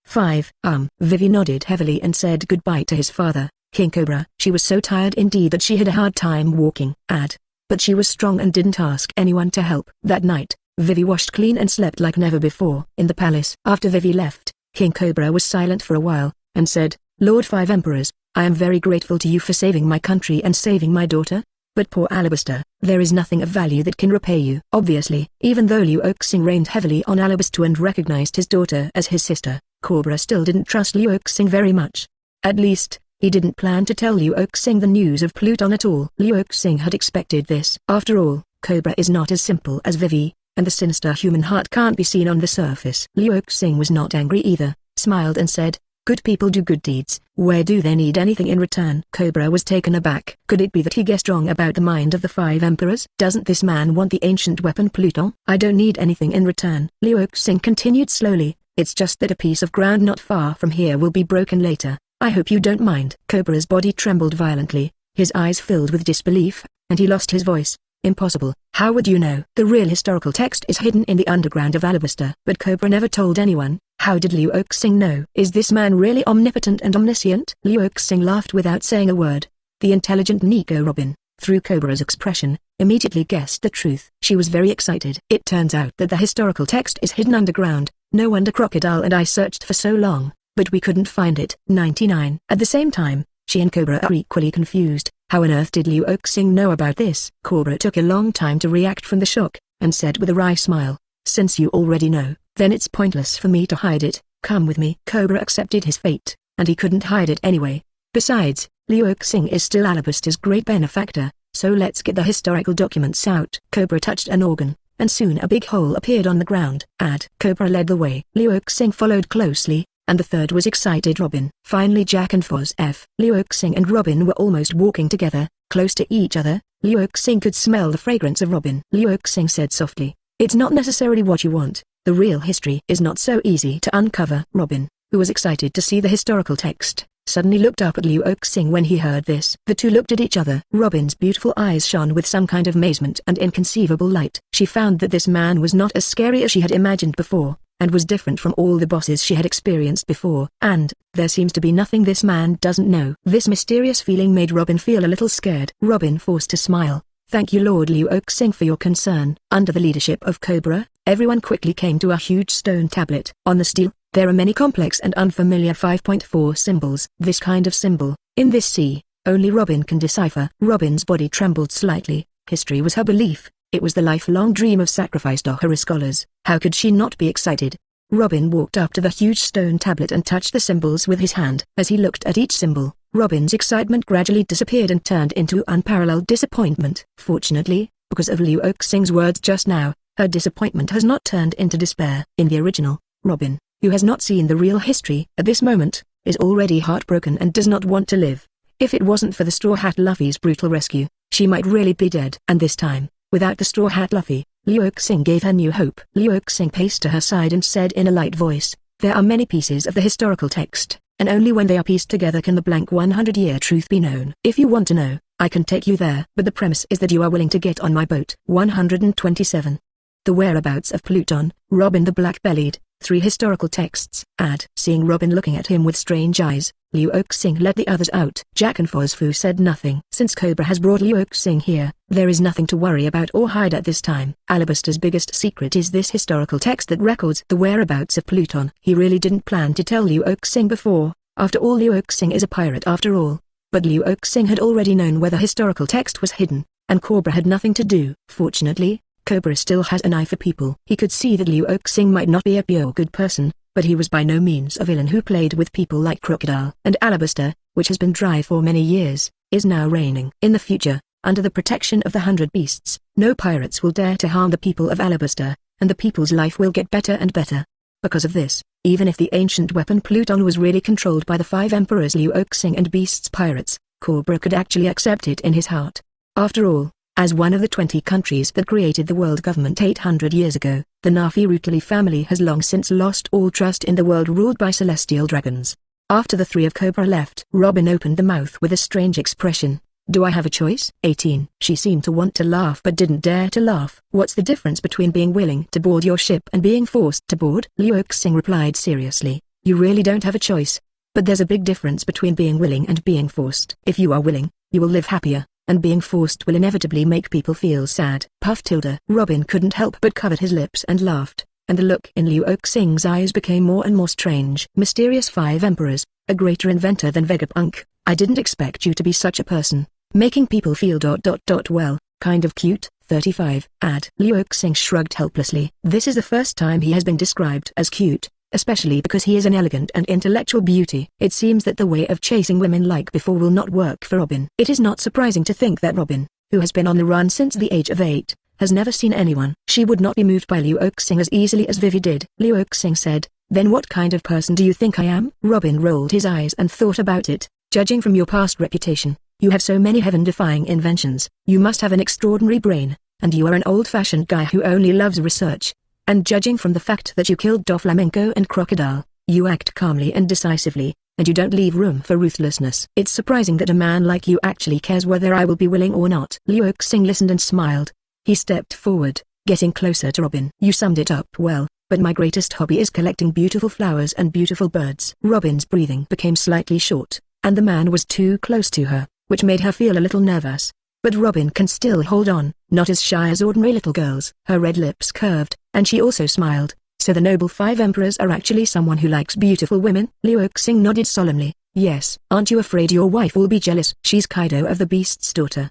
5. Vivi nodded heavily and said goodbye to his father, King Cobra. She was so tired indeed that she had a hard time walking. But she was strong and didn't ask anyone to help. That night, Vivi washed clean and slept like never before. In the palace. After Vivi left, King Cobra was silent for a while, and said, "Lord 5 Emperors, I am very grateful to you for saving my country and saving my daughter. But poor Alabaster, there is nothing of value that can repay you." Obviously, even though Luo Xing reigned heavily on Alabaster and recognized his daughter as his sister, Cobra still didn't trust Luo Xing very much. At least, he didn't plan to tell Luo Xing the news of Pluton at all. Luo Xing had expected this. After all, Cobra is not as simple as Vivi, and the sinister human heart can't be seen on the surface. Luo Xing was not angry either, smiled and said, "Good people do good deeds. Where do they need anything in return?" Cobra was taken aback. Could it be that he guessed wrong about the mind of the 5 emperors? Doesn't this man want the ancient weapon Pluton? "I don't need anything in return," Luo Xing continued slowly. "It's just that a piece of ground not far from here will be broken later. I hope you don't mind." Cobra's body trembled violently, his eyes filled with disbelief, and he lost his voice. "Impossible. How would you know?" "The real historical text is hidden in the underground of Alabaster." "But Cobra never told anyone. How did Luo Xing know?" "Is this man really omnipotent and omniscient?" Luo Xing laughed without saying a word. The intelligent Nico Robin, through Cobra's expression, immediately guessed the truth. She was very excited. "It turns out that the historical text is hidden underground. No wonder Crocodile and I searched for so long, but we couldn't find it." 99. At the same time, she and Cobra are equally confused. How on earth did Luo Xing know about this? Cobra took a long time to react from the shock, and said with a wry smile, "Since you already know, then it's pointless for me to hide it. Come with me." Cobra accepted his fate, and he couldn't hide it anyway. Besides, Luo Xing is still Alabaster's great benefactor, so let's get the historical documents out. Cobra touched an organ, and soon a big hole appeared on the ground. Cobra led the way. Luo Xing followed closely, and the third was excited Robin. Finally Jack and Luo Xing and Robin were almost walking together, close to each other. Luo Xing could smell the fragrance of Robin. Luo Xing said softly, "It's not necessarily what you want. The real history is not so easy to uncover." Robin, who was excited to see the historical text, suddenly looked up at Luo Xing when he heard this. The two looked at each other. Robin's beautiful eyes shone with some kind of amazement and inconceivable light. She found that this man was not as scary as she had imagined before, and was different from all the bosses she had experienced before. And, there seems to be nothing this man doesn't know. This mysterious feeling made Robin feel a little scared. Robin forced a smile. "Thank you Lord Luo Xing for your concern." Under the leadership of Cobra, everyone quickly came to a huge stone tablet. On the stele, there are many complex and unfamiliar 5.4 symbols. This kind of symbol, in this sea, only Robin can decipher. Robin's body trembled slightly. History was her belief. It was the lifelong dream of sacrificed Ohara scholars. How could she not be excited? Robin walked up to the huge stone tablet and touched the symbols with his hand. As he looked at each symbol, Robin's excitement gradually disappeared and turned into unparalleled disappointment. Fortunately, because of Luo Xing's words just now, her disappointment has not turned into despair. In the original, Robin, who has not seen the real history at this moment, is already heartbroken and does not want to live. If it wasn't for the Straw Hat Luffy's brutal rescue, she might really be dead. And this time, without the Straw Hat Luffy, Luo Xing gave her new hope. Luo Xing paced to her side and said in a light voice, "There are many pieces of the historical text, and only when they are pieced together can the blank 100-year truth be known. If you want to know, I can take you there. But the premise is that you are willing to get on my boat." 127. The whereabouts of Pluton, Robin the Black-bellied, 3 historical texts. Seeing Robin looking at him with strange eyes, Luo Xing let the others out. Jack and Fosfu said nothing. Since Cobra has brought Luo Xing here, there is nothing to worry about or hide at this time. Alabaster's biggest secret is this historical text that records the whereabouts of Pluton. He really didn't plan to tell Luo Xing before. After all, Luo Xing is a pirate after all. But Luo Xing had already known where the historical text was hidden, and Cobra had nothing to do. Fortunately, Cobra still has an eye for people. He could see that Luo Xing might not be a pure good person, but he was by no means a villain who played with people like Crocodile. And Alabaster, which has been dry for many years, is now reigning. In the future, under the protection of the 100 Beasts, no pirates will dare to harm the people of Alabaster, and the people's life will get better and better. Because of this, even if the ancient weapon Pluton was really controlled by the 5 emperors Luo Xing and Beasts pirates, Cobra could actually accept it in his heart. After all, as one of the 20 countries that created the world government 800 years ago, the Nafi-Rutili family has long since lost all trust in the world ruled by celestial dragons. After the 3 of Cobra left, Robin opened the mouth with a strange expression. "Do I have a choice?" 18. She seemed to want to laugh but didn't dare to laugh. "What's the difference between being willing to board your ship and being forced to board?" Luo Xing replied seriously. "You really don't have a choice. But there's a big difference between being willing and being forced. If you are willing, you will live happier, and being forced will inevitably make people feel sad." Puff tilde. Robin couldn't help but covered his lips and laughed, and the look in Luo Xing's eyes became more and more strange. "Mysterious 5 emperors, a greater inventor than Vegapunk, I didn't expect you to be such a person. Making people feel ... well, kind of cute." 35. Luo Xing shrugged helplessly. This is the first time he has been described as cute, especially because he is an elegant and intellectual beauty. It seems that the way of chasing women like before will not work for Robin. It is not surprising to think that Robin, who has been on the run since the age of 8, has never seen anyone. She would not be moved by Luo Xing as easily as Vivi did. Luo Xing said, "Then what kind of person do you think I am?" Robin rolled his eyes and thought about it. "Judging from your past reputation, you have so many heaven-defying inventions. You must have an extraordinary brain, and you are an old-fashioned guy who only loves research. And judging from the fact that you killed Doflamingo and Crocodile, you act calmly and decisively, and you don't leave room for ruthlessness. It's surprising that a man like you actually cares whether I will be willing or not." Luo Xing listened and smiled. He stepped forward, getting closer to Robin. "You summed it up well, but my greatest hobby is collecting beautiful flowers and beautiful birds." Robin's breathing became slightly short, and the man was too close to her, which made her feel a little nervous. But Robin can still hold on, not as shy as ordinary little girls. Her red lips curved, and she also smiled. "So the noble 5 emperors are actually someone who likes beautiful women?" Luo Xing nodded solemnly. "Yes." "Aren't you afraid your wife will be jealous?" "She's Kaido of the Beast's daughter."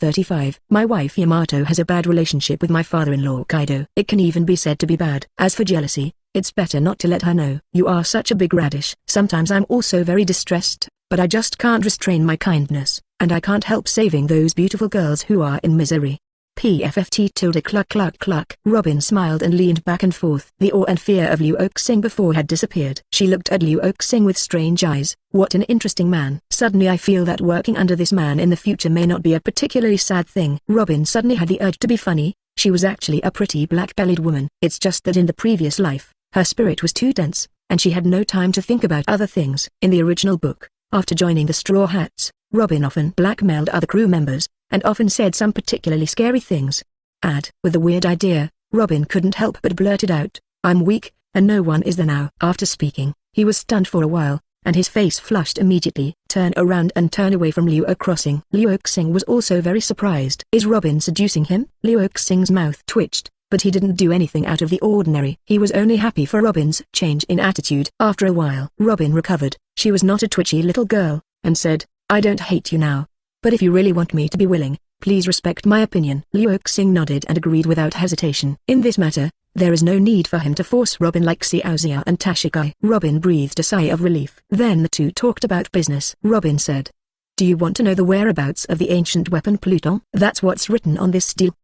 35. My wife Yamato has a bad relationship with my father-in-law Kaido. It can even be said to be bad. As for jealousy, it's better not to let her know. You are such a big radish. Sometimes I'm also very distressed, but I just can't restrain my kindness, and I can't help saving those beautiful girls who are in misery. PFFT tilde cluck cluck cluck. Robin smiled and leaned back and forth. The awe and fear of Luo Xing before had disappeared. She looked at Luo Xing with strange eyes. What an interesting man. Suddenly I feel that working under this man in the future may not be a particularly sad thing. Robin suddenly had the urge to be funny. She was actually a pretty black-bellied woman. It's just that in the previous life, her spirit was too dense, and she had no time to think about other things. In the original book, after joining the Straw Hats, Robin often blackmailed other crew members, and often said some particularly scary things. With the weird idea, Robin couldn't help but blurt it out, "I'm weak, and no one is there now." After speaking, he was stunned for a while, and his face flushed immediately. "Turn around and turn away from Luo Crossing." Luo Xing was also very surprised. Is Robin seducing him? Luo Xing's mouth twitched, but he didn't do anything out of the ordinary. He was only happy for Robin's change in attitude. After a while, Robin recovered. She was not a twitchy little girl, and said, "I don't hate you now. But if you really want me to be willing, Please respect my opinion. Luo Xing nodded and agreed without hesitation. In this matter, there is no need for him to force Robin like Xiaoxia and Tashikai. Robin breathed a sigh of relief. Then the two talked about business. Robin said, "Do you want to know the whereabouts of the ancient weapon Pluton? That's what's written on this steel."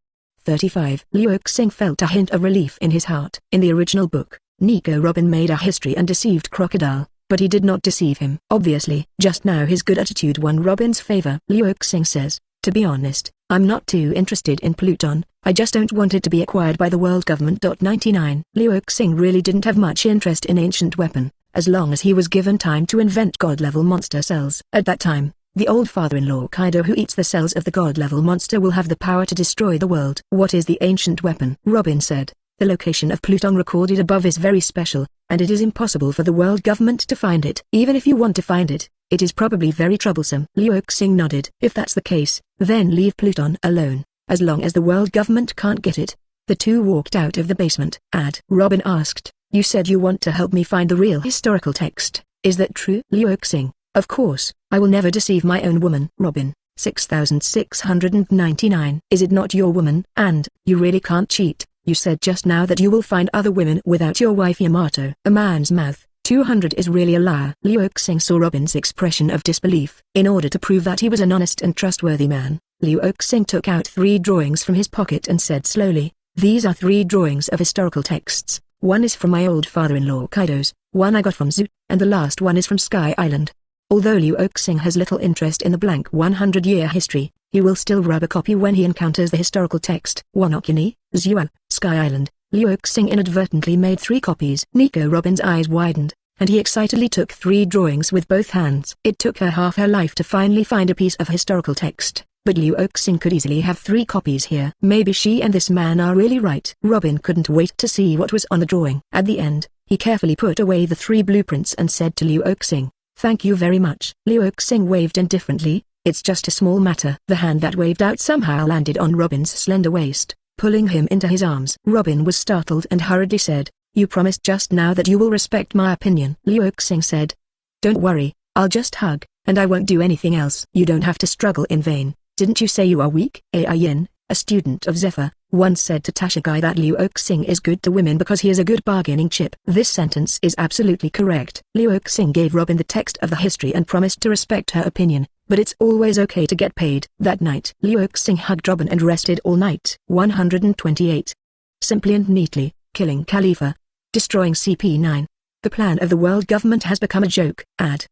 35. Luo Xing felt a hint of relief in his heart. In the original book, Nico Robin made a history and deceived Crocodile, but he did not deceive him. Obviously, just now his good attitude won Robin's favor. Luo Xing says, "To be honest, I'm not too interested in Pluton, I just don't want it to be acquired by the world government." 99. Luo Xing really didn't have much interest in ancient weapon, as long as he was given time to invent god-level monster cells. At that time, the old father-in-law Kaido who eats the cells of the god-level monster will have the power to destroy the world. What is the ancient weapon? Robin said, "The location of Pluton recorded above is very special, and it is impossible for the world government to find it. Even if you want to find it, it is probably very troublesome." Luo Xing nodded. If that's the case, then leave Pluton alone, as long as the world government can't get it. The two walked out of the basement. Robin asked, "You said you want to help me find the real historical text, is that true?" Luo Xing, "Of course, I will never deceive my own woman." Robin, 6699. "Is it not your woman? And, you really can't cheat. You said just now that you will find other women without your wife Yamato." A man's mouth, 200 is really a liar. Luo Xing saw Robin's expression of disbelief. In order to prove that he was an honest and trustworthy man, Luo Xing took out 3 drawings from his pocket and said slowly, "These are 3 drawings of historical texts. One is from my old father-in-law Kaido's, one I got from Zoo, and the last one is from Sky Island." Although Luo Xing has little interest in the blank 100-year history, he will still grab a copy when he encounters the historical text. Wonokuni, Zuo, Sky Island. Luo Xing inadvertently made 3 copies. Nico Robin's eyes widened, and he excitedly took 3 drawings with both hands. It took her half her life to finally find a piece of historical text, but Luo Xing could easily have 3 copies here. Maybe she and this man are really right. Robin couldn't wait to see what was on the drawing. At the end, he carefully put away the 3 blueprints and said to Luo Xing, "Thank you very much." Luo Xing waved indifferently, "It's just a small matter." The hand that waved out somehow landed on Robin's slender waist, pulling him into his arms. Robin was startled and hurriedly said, "You promised just now that you will respect my opinion." Luo Xing said, "Don't worry, I'll just hug, and I won't do anything else." "You don't have to struggle in vain. Didn't you say you are weak?" Ai Yin, a student of Zephyr, once said to Tashikai that Luo Xing is good to women because he is a good bargaining chip. This sentence is absolutely correct. Luo Xing gave Robin the text of the history and promised to respect her opinion, but it's always okay to get paid. That night, Luo Xing hugged Robin and rested all night. 128. Simply and neatly, killing Kalifa, destroying CP9. The plan of the world government has become a joke.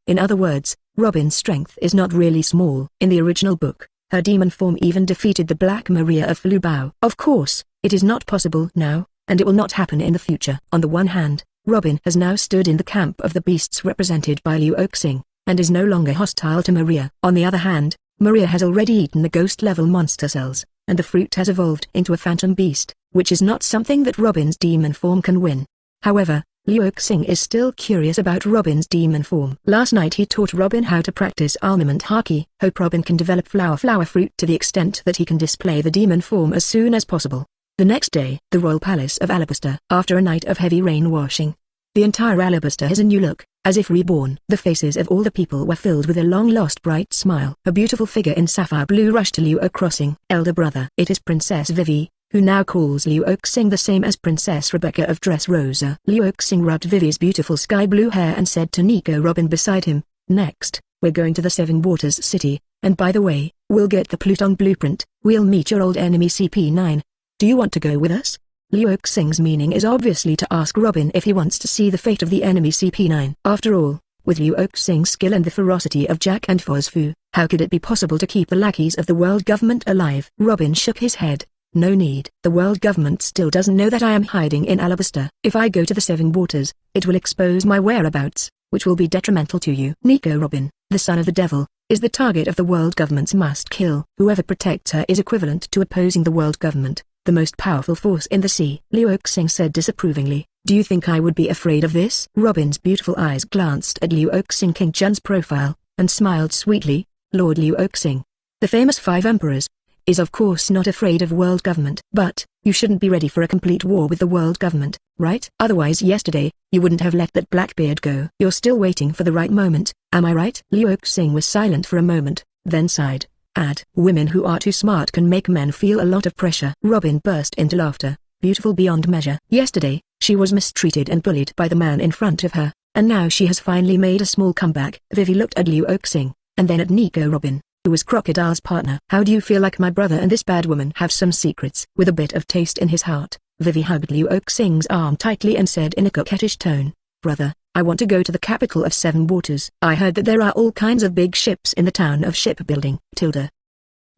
In other words, Robin's strength is not really small. In the original book, her demon form even defeated the Black Maria of Flubao. Of course, it is not possible now, and it will not happen in the future. On the one hand, Robin has now stood in the camp of the beasts represented by Luo Xing, and is no longer hostile to Maria. On the other hand, Maria has already eaten the ghost-level monster cells, and the fruit has evolved into a phantom beast, which is not something that Robin's demon form can win. However, Luo Xing is still curious about Robin's demon form. Last night he taught Robin how to practice armament haki. Hope Robin can develop flower fruit to the extent that he can display the demon form as soon as possible. The next day, the royal palace of Alabaster. After a night of heavy rain washing, the entire Alabaster has a new look, as if reborn. The faces of all the people were filled with a long-lost bright smile. A beautiful figure in sapphire blue rushed to Luo Crossing. Elder brother. It is Princess Vivi, who now calls Luo Xing the same as Princess Rebecca of Dressrosa. Luo Xing rubbed Vivi's beautiful sky blue hair and said to Nico Robin beside him, "Next, we're going to the Seven Waters City, and by the way, we'll get the Pluton blueprint. We'll meet your old enemy CP9. Do you want to go with us?" Luo Xing's meaning is obviously to ask Robin if he wants to see the fate of the enemy CP9. After all, with Luo Xing's skill and the ferocity of Jack and Fosfu, how could it be possible to keep the lackeys of the world government alive? Robin shook his head. "No need. The world government still doesn't know that I am hiding in Alabaster. If I go to the Seven Waters, it will expose my whereabouts, which will be detrimental to you." Nico Robin, the son of the devil, is the target of the world government's must-kill. Whoever protects her is equivalent to opposing the world government, the most powerful force in the sea. Luo Xing said disapprovingly, "Do you think I would be afraid of this?" Robin's beautiful eyes glanced at Luo Xing King Jun's profile, and smiled sweetly. Lord Luo Xing, the famous 5 emperors, is of course not afraid of world government. But, you shouldn't be ready for a complete war with the world government, right? Otherwise yesterday, you wouldn't have let that Blackbeard go. You're still waiting for the right moment, am I right? Luo Xing was silent for a moment, then sighed. Add, women who are too smart can make men feel a lot of pressure. Robin burst into laughter, beautiful beyond measure. Yesterday, she was mistreated and bullied by the man in front of her, and now she has finally made a small comeback. Vivi looked at Luo Xing, and then at Nico Robin, who was Crocodile's partner. How do you feel like my brother and this bad woman have some secrets? With a bit of taste in his heart, Vivi hugged Luo Xing's arm tightly and said in a coquettish tone, "Brother, I want to go to the capital of Seven Waters. I heard that there are all kinds of big ships in the town of shipbuilding.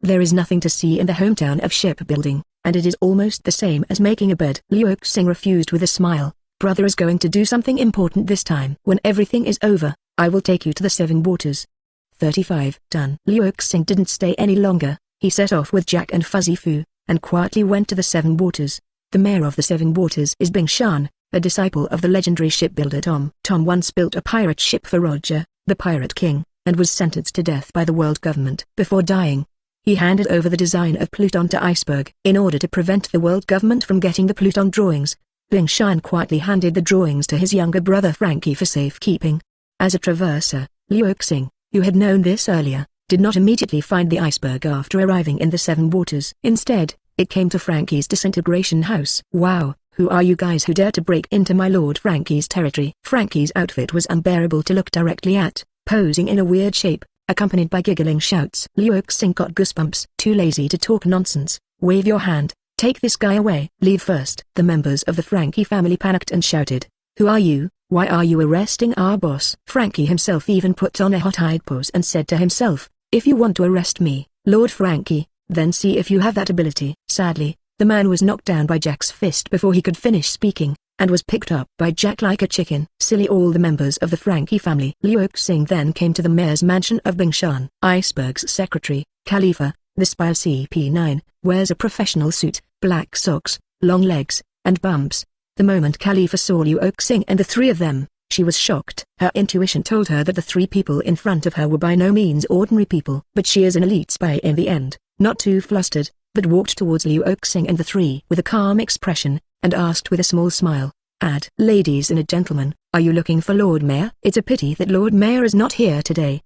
There is nothing to see in the hometown of shipbuilding, and it is almost the same as making a bed." Luo Xing refused with a smile. "Brother is going to do something important this time. When everything is over, I will take you to the Seven Waters." 35. Done. Luo Xing didn't stay any longer. He set off with Jack and Fuzzy Fu, and quietly went to the Seven Waters. The mayor of the Seven Waters is Bing Shan, a disciple of the legendary shipbuilder Tom. Tom once built a pirate ship for Roger, the Pirate King, and was sentenced to death by the world government. Before dying, he handed over the design of Pluton to Iceberg. In order to prevent the world government from getting the Pluton drawings, Bing Shan quietly handed the drawings to his younger brother Frankie for safekeeping. As a traverser, Luo Xing, who had known this earlier, did not immediately find the iceberg after arriving in the Seven Waters. Instead, it came to Frankie's disintegration house. "Wow, who are you guys who dare to break into my Lord Frankie's territory?" Frankie's outfit was unbearable to look directly at, posing in a weird shape, accompanied by giggling shouts. Luo Xing got goosebumps. "Too lazy to talk nonsense, wave your hand, take this guy away." "Leave first." The members of the Frankie family panicked and shouted, "Who are you? Why are you arresting our boss?" Frankie himself even put on a hot-eyed pose and said to himself, "If you want to arrest me, Lord Frankie, then see if you have that ability." Sadly, the man was knocked down by Jack's fist before he could finish speaking, and was picked up by Jack like a chicken. Silly all the members of the Frankie family. Luo Xing then came to the mayor's mansion of Bingshan. Iceberg's secretary, Kalifa, the spy of CP9, wears a professional suit, black socks, long legs, and bumps. The moment Kalifa saw Luo Xing and the three of them, she was shocked. Her intuition told her that the three people in front of her were by no means ordinary people. But she is an elite spy in the end, not too flustered, but walked towards Luo Xing and the three with a calm expression, and asked with a small smile, "Add, ladies and gentlemen, are you looking for Lord Mayor? It's a pity that Lord Mayor is not here today."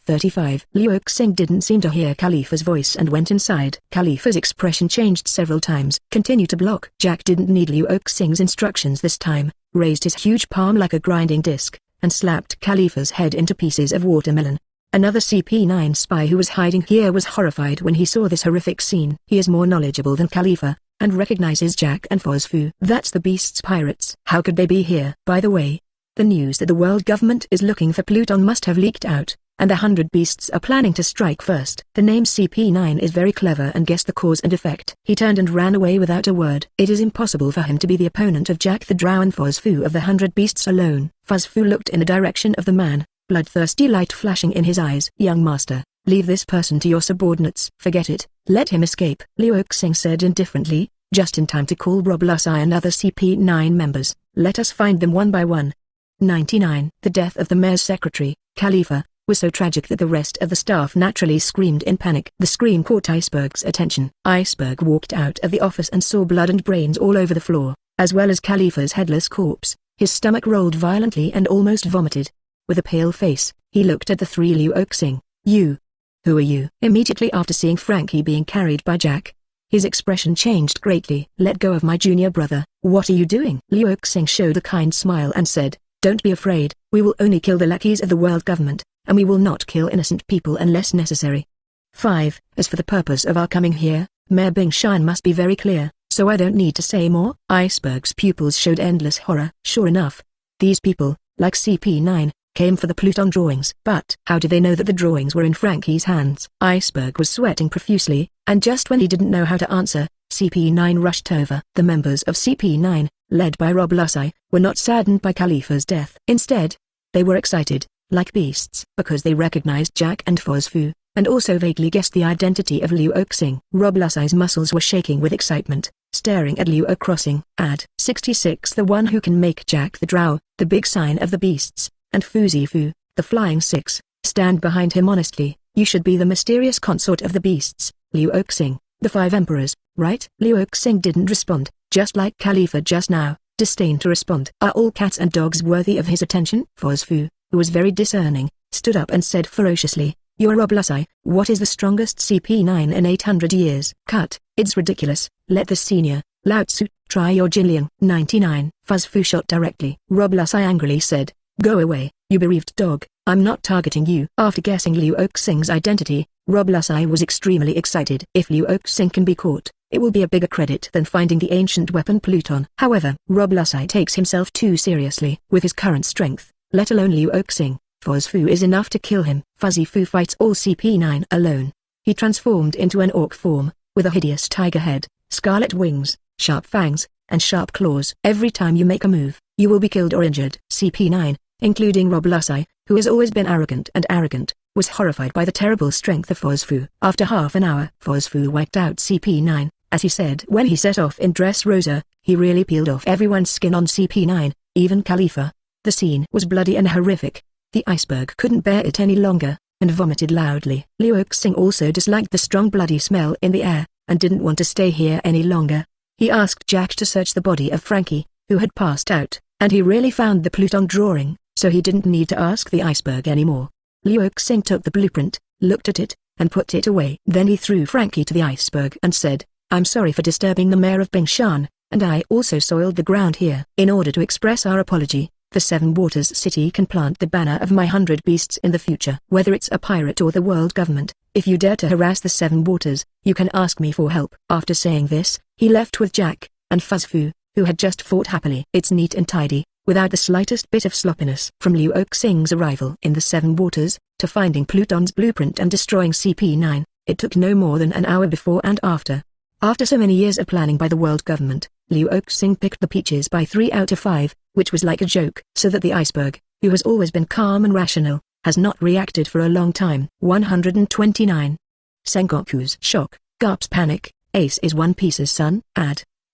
35. Luo Xing didn't seem to hear Kalifa's voice and went inside. Kalifa's expression changed several times. "Continue to block." Jack didn't need Luo Xing's instructions this time, raised his huge palm like a grinding disc, and slapped Kalifa's head into pieces of watermelon. Another CP9 spy who was hiding here was horrified when he saw this horrific scene. He is more knowledgeable than Kalifa, and recognizes Jack and Fozfu. "That's the Beast's pirates. How could they be here?" By the way, the news that the world government is looking for Pluton must have leaked out, and the 100 Beasts are planning to strike first. The name CP9 is very clever and guessed the cause and effect. He turned and ran away without a word. It is impossible for him to be the opponent of Jack the Drow and Fozfu of the 100 Beasts alone. Fozfu looked in the direction of the man, bloodthirsty light flashing in his eyes. "Young master, leave this person to your subordinates." "Forget it, let him escape," Luo Xing said indifferently, just in time to call Rob Lusai and other CP9 members. "Let us find them one by one." 99. The death of the mayor's secretary, Kalifa, was so tragic that the rest of the staff naturally screamed in panic. The scream caught Iceberg's attention. Iceberg walked out of the office and saw blood and brains all over the floor, as well as Kalifa's headless corpse. His stomach rolled violently and almost vomited. With a pale face, he looked at the three. "Luo Xing, you. Who are you?" Immediately after seeing Frankie being carried by Jack, his expression changed greatly. "Let go of my junior brother." "What are you doing?" Luo Xing showed a kind smile and said, "Don't be afraid, we will only kill the lackeys of the world government, and we will not kill innocent people unless necessary." 5. As for the purpose of our coming here, Mayor Bingshan must be very clear, so I don't need to say more. Iceberg's pupils showed endless horror. Sure enough, these people, like CP9, came for the Pluton drawings. But how did they know that the drawings were in Frankie's hands? Iceberg was sweating profusely, and just when he didn't know how to answer, CP9 rushed over. The members of CP9, led by Rob Lusai, were not saddened by Kalifa's death. Instead, they were excited, like beasts, because they recognized Jack and Fozfu, and also vaguely guessed the identity of Luo Xing. Rob Lusai's muscles were shaking with excitement, staring at Luo crossing. Add 66. The one who can make Jack the Drow, the big sign of the beasts, and Fuzifu, the flying six, stand behind him honestly. You should be the mysterious consort of the beasts, Luo Xing, the 5 emperors, right? Luo Xing didn't respond, just like Kalifa just now, disdained to respond. Are all cats and dogs worthy of his attention? Fozfu, who was very discerning, stood up and said ferociously, You're Rob Lusai. What is the strongest CP9 in 800 years? Cut, it's ridiculous. Let the senior, Lao Tzu, try your Jinliang. 99. Fuzz Fu shot directly. Rob Lusai angrily said, "Go away, you bereaved dog, I'm not targeting you." After guessing Luo Xing's identity, Rob Lusai was extremely excited. If Luo Xing can be caught, it will be a bigger credit than finding the ancient weapon Pluton. However, Rob Lusai takes himself too seriously. With his current strength, let alone Luo Xing, Fuzz Fu is enough to kill him. Fuzzy Fu fights all CP9 alone. He transformed into an orc form, with a hideous tiger head, scarlet wings, sharp fangs, and sharp claws. Every time you make a move, you will be killed or injured. CP9, including Rob Lusai, who has always been arrogant, was horrified by the terrible strength of Fuzz Fu. After half an hour, Fuzz Fu wiped out CP9. As he said when he set off in Dressrosa, he really peeled off everyone's skin on CP9, even Kalifa. The scene was bloody and horrific. The iceberg couldn't bear it any longer, and vomited loudly. Luo Xing also disliked the strong bloody smell in the air, and didn't want to stay here any longer. He asked Jack to search the body of Frankie, who had passed out, and he really found the Pluton drawing, so he didn't need to ask the iceberg anymore. Luo Xing took the blueprint, looked at it, and put it away. Then he threw Frankie to the iceberg and said, "I'm sorry for disturbing the mayor of Bingshan, and I also soiled the ground here. In order to express our apology, the Seven Waters City can plant the banner of my 100 beasts in the future. Whether it's a pirate or the world government, if you dare to harass the Seven Waters, you can ask me for help." After saying this, he left with Jack, and Fuzz Fu, who had just fought happily. It's neat and tidy, without the slightest bit of sloppiness. From Luo Xing's arrival in the Seven Waters, to finding Pluton's blueprint and destroying CP9, it took no more than an hour before and after. After so many years of planning by the world government, Luo Xing picked the peaches by 3 out of 5, which was like a joke. So that the iceberg, who has always been calm and rational, has not reacted for a long time. 129. Sengoku's shock, Garp's panic, Ace is One Piece's son.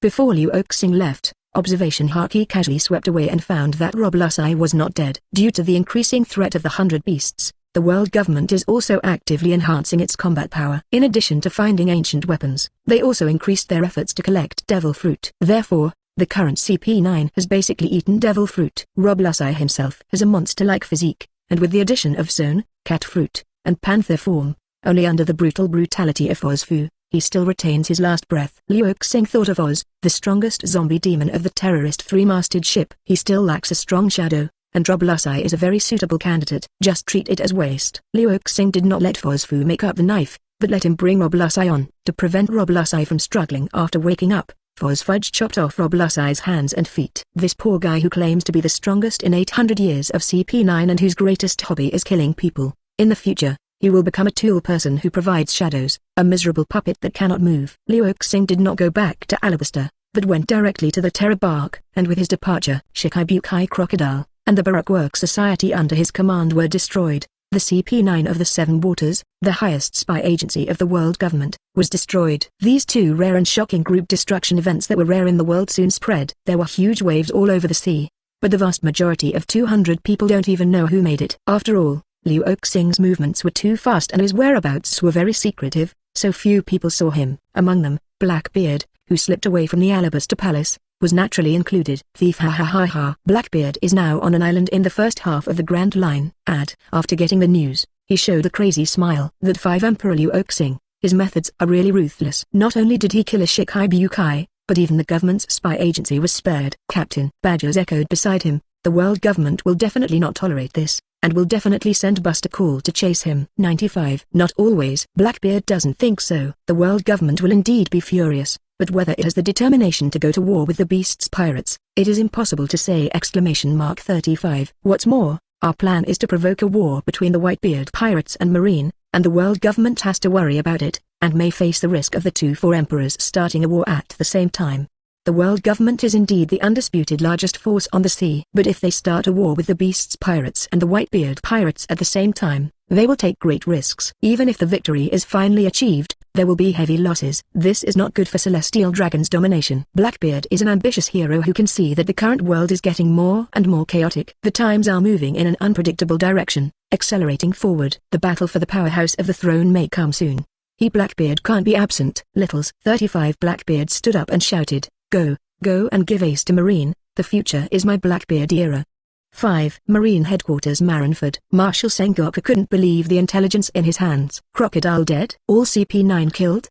Before Luo Xing left, observation haki casually swept away and found that Rob Lusai was not dead. Due to the increasing threat of the 100 beasts, the world government is also actively enhancing its combat power. In addition to finding ancient weapons, they also increased their efforts to collect devil fruit. Therefore, the current CP9 has basically eaten devil fruit. Rob Lusai himself has a monster-like physique, and with the addition of zone, cat fruit, and panther form, only under the brutality of Fuzz Fu, he still retains his last breath. Luo Xing thought of Oz, the strongest zombie demon of the terrorist three-masted ship. He still lacks a strong shadow, and Rob Lusai is a very suitable candidate. Just treat it as waste. Luo Xing did not let Fuzz Fu make up the knife, but let him bring Rob Lusai on. To prevent Rob Lusai from struggling after waking up, Fuzz Fudge chopped off Rob Lusai's hands and feet. This poor guy who claims to be the strongest in 800 years of CP9 and whose greatest hobby is killing people. In the future, he will become a tool person who provides shadows, a miserable puppet that cannot move. Luo Xing did not go back to Alabaster, but went directly to the Terror Bark, and with his departure, Shikibukai Crocodile, and the Baroque Work Society under his command were destroyed. The CP9 of the Seven Waters, the highest spy agency of the world government, was destroyed. These two rare and shocking group destruction events that were rare in the world soon spread. There were huge waves all over the sea, but the vast majority of 200 people don't even know who made it. After all, Luo Xing's movements were too fast and his whereabouts were very secretive, so few people saw him. Among them, Blackbeard, who slipped away from the Alabaster Palace, was naturally included. Thief ha ha ha ha. Blackbeard is now on an island in the first half of the Grand Line. After getting the news, he showed a crazy smile. That 5 Emperor Luo Xing, his methods are really ruthless. Not only did he kill a Shikibukai, but even the government's spy agency was spared. Captain Badgers echoed beside him. The world government will definitely not tolerate this, and will definitely send Buster Call to chase him. 95. Not always. Blackbeard doesn't think so. The world government will indeed be furious, but whether it has the determination to go to war with the Beast's pirates, it is impossible to say. 35. What's more, our plan is to provoke a war between the Whitebeard pirates and Marine, and the world government has to worry about it, and may face the risk of the 4 emperors starting a war at the same time. The world government is indeed the undisputed largest force on the sea. But if they start a war with the Beast's pirates and the Whitebeard pirates at the same time, they will take great risks. Even if the victory is finally achieved, there will be heavy losses. This is not good for Celestial Dragon's domination. Blackbeard is an ambitious hero who can see that the current world is getting more and more chaotic. The times are moving in an unpredictable direction, accelerating forward. The battle for the powerhouse of the throne may come soon. Blackbeard can't be absent. Littles. 35. Blackbeard stood up and shouted, Go and give Ace to Marine, the future is my Blackbeard era. 5. Marine Headquarters Marineford. Marshal Sengoku couldn't believe the intelligence in his hands. Crocodile dead? All CP9 killed?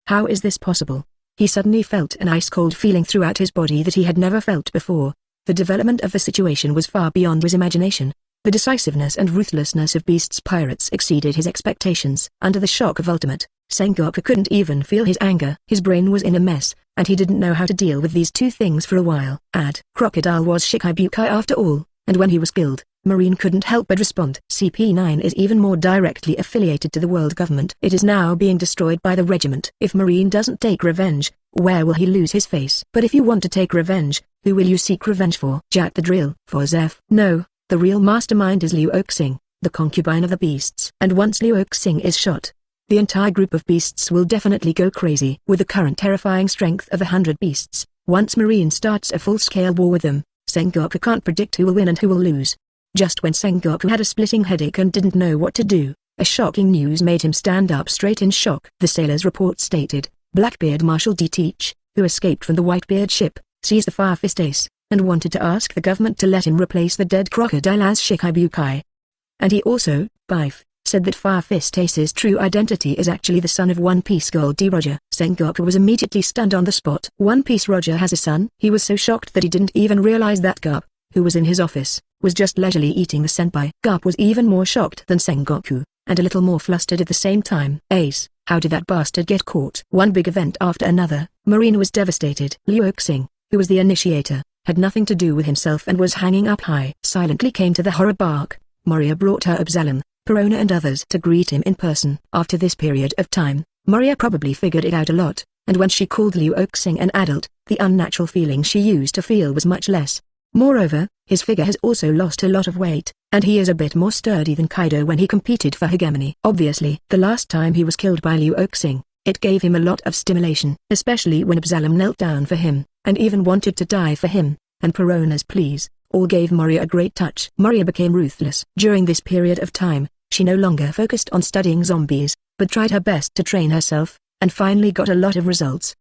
How is this possible? He suddenly felt an ice-cold feeling throughout his body that he had never felt before. The development of the situation was far beyond his imagination. The decisiveness and ruthlessness of Beast's pirates exceeded his expectations. Under the shock of ultimate, Sengoku couldn't even feel his anger. His brain was in a mess, and he didn't know how to deal with these two things for a while. Crocodile was Shikibukai after all, and when he was killed, Marine couldn't help but respond. CP9 is even more directly affiliated to the world government. It is now being destroyed by the regiment. If Marine doesn't take revenge, where will he lose his face? But if you want to take revenge, who will you seek revenge for? Jack the Drill? For Zeph? No, the real mastermind is Luo Xing, the concubine of the beasts. And once Luo Xing is shot, the entire group of beasts will definitely go crazy. With the current terrifying strength of 100 beasts, once Marine starts a full-scale war with them, Sengoku can't predict who will win and who will lose. Just when Sengoku had a splitting headache and didn't know what to do, a shocking news made him stand up straight in shock. The sailor's report stated, Blackbeard Marshal D. Teach, who escaped from the Whitebeard ship, seized the Fire Fist Ace, and wanted to ask the government to let him replace the dead Crocodile as Shikibukai. And he also, Bife, said that Fire Fist Ace's true identity is actually the son of One Piece Gold D. Roger. Sengoku was immediately stunned on the spot. One Piece Roger has a son? He was so shocked that he didn't even realize that Garp, who was in his office, was just leisurely eating the senpai. Garp was even more shocked than Sengoku, and a little more flustered at the same time. Ace, how did that bastard get caught? One big event after another, Marine was devastated. Luo Xing, who was the initiator, had nothing to do with himself and was hanging up high. Silently came to the horror bark. Moria brought her Absalom, Perona and others to greet him in person. After this period of time, Moria probably figured it out a lot, and when she called Luo Xing an adult, the unnatural feeling she used to feel was much less. Moreover, his figure has also lost a lot of weight, and he is a bit more sturdy than Kaido when he competed for hegemony. Obviously, the last time he was killed by Luo Xing, it gave him a lot of stimulation, especially when Absalom knelt down for him, and even wanted to die for him, and Perona's pleas, all gave Moria a great touch. Moria became ruthless. During this period of time, she no longer focused on studying zombies, but tried her best to train herself, and finally got a lot of results.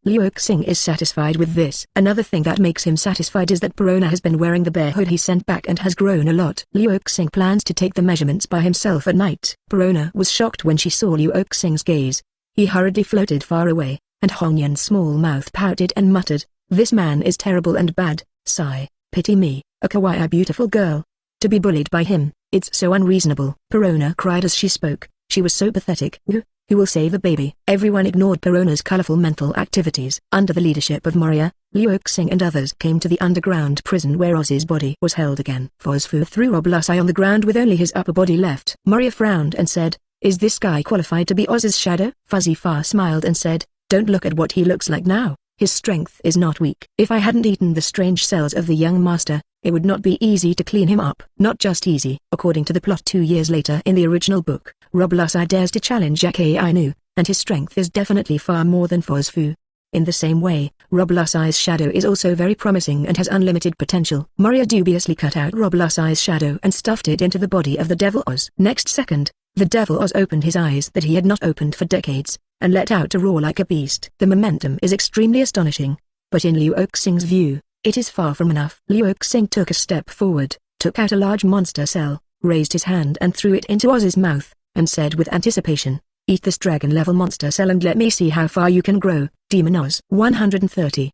Luo Xing is satisfied with this. Another thing that makes him satisfied is that Perona has been wearing the bear hood he sent back and has grown a lot. Luo Xing plans to take the measurements by himself at night. Perona was shocked when she saw Luo Xing's gaze. He hurriedly floated far away, and Hongyan's small mouth pouted and muttered, "This man is terrible and bad, sigh, pity me, a kawaii beautiful girl. To be bullied by him, it's so unreasonable." Perona cried as she spoke. She was so pathetic. Who will save a baby? Everyone ignored Perona's colorful mental activities. Under the leadership of Moria, Luo Xing and others came to the underground prison where Oz's body was held again. Fosfu threw Roblusai on the ground with only his upper body left. Moria frowned and said, "Is this guy qualified to be Oz's shadow?" Fuzzy Far smiled and said, "Don't look at what he looks like now. His strength is not weak. If I hadn't eaten the strange cells of the young master, it would not be easy to clean him up." Not just easy. According to the plot 2 years later in the original book, Roblusai dares to challenge Akainu, and his strength is definitely far more than Fosfu. In the same way, Roblusai's shadow is also very promising and has unlimited potential. Moria dubiously cut out Roblusai's shadow and stuffed it into the body of the Devil Oz. Next second, the Devil Oz opened his eyes that he had not opened for decades, and let out a roar like a beast. The momentum is extremely astonishing, but in Luo Xing's view, it is far from enough. Luo Xing took a step forward, took out a large monster cell, raised his hand and threw it into Oz's mouth, and said with anticipation, "Eat this dragon-level monster cell and let me see how far you can grow, Demon Oz." 130.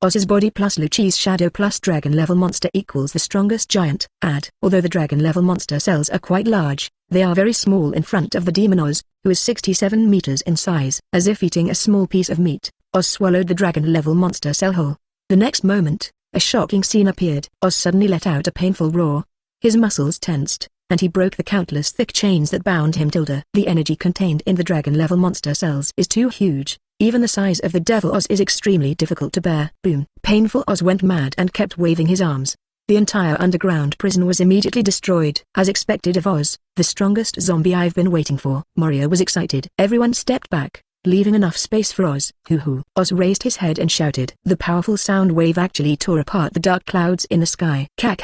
Oz's body plus Lucci's shadow plus dragon-level monster equals the strongest giant. Although the dragon-level monster cells are quite large, they are very small in front of the Demon Oz, who is 67 meters in size. As if eating a small piece of meat, Oz swallowed the dragon-level monster cell whole. The next moment, a shocking scene appeared. Oz suddenly let out a painful roar. His muscles tensed, and he broke the countless thick chains that bound him. The energy contained in the dragon-level monster cells is too huge. Even the size of the Devil Oz is extremely difficult to bear. Boom. Painful Oz went mad and kept waving his arms. The entire underground prison was immediately destroyed. As expected of Oz, the strongest zombie I've been waiting for. Moria was excited. Everyone stepped back, leaving enough space for Oz. Hoo-hoo. Oz raised his head and shouted. The powerful sound wave actually tore apart the dark clouds in the sky. Cat.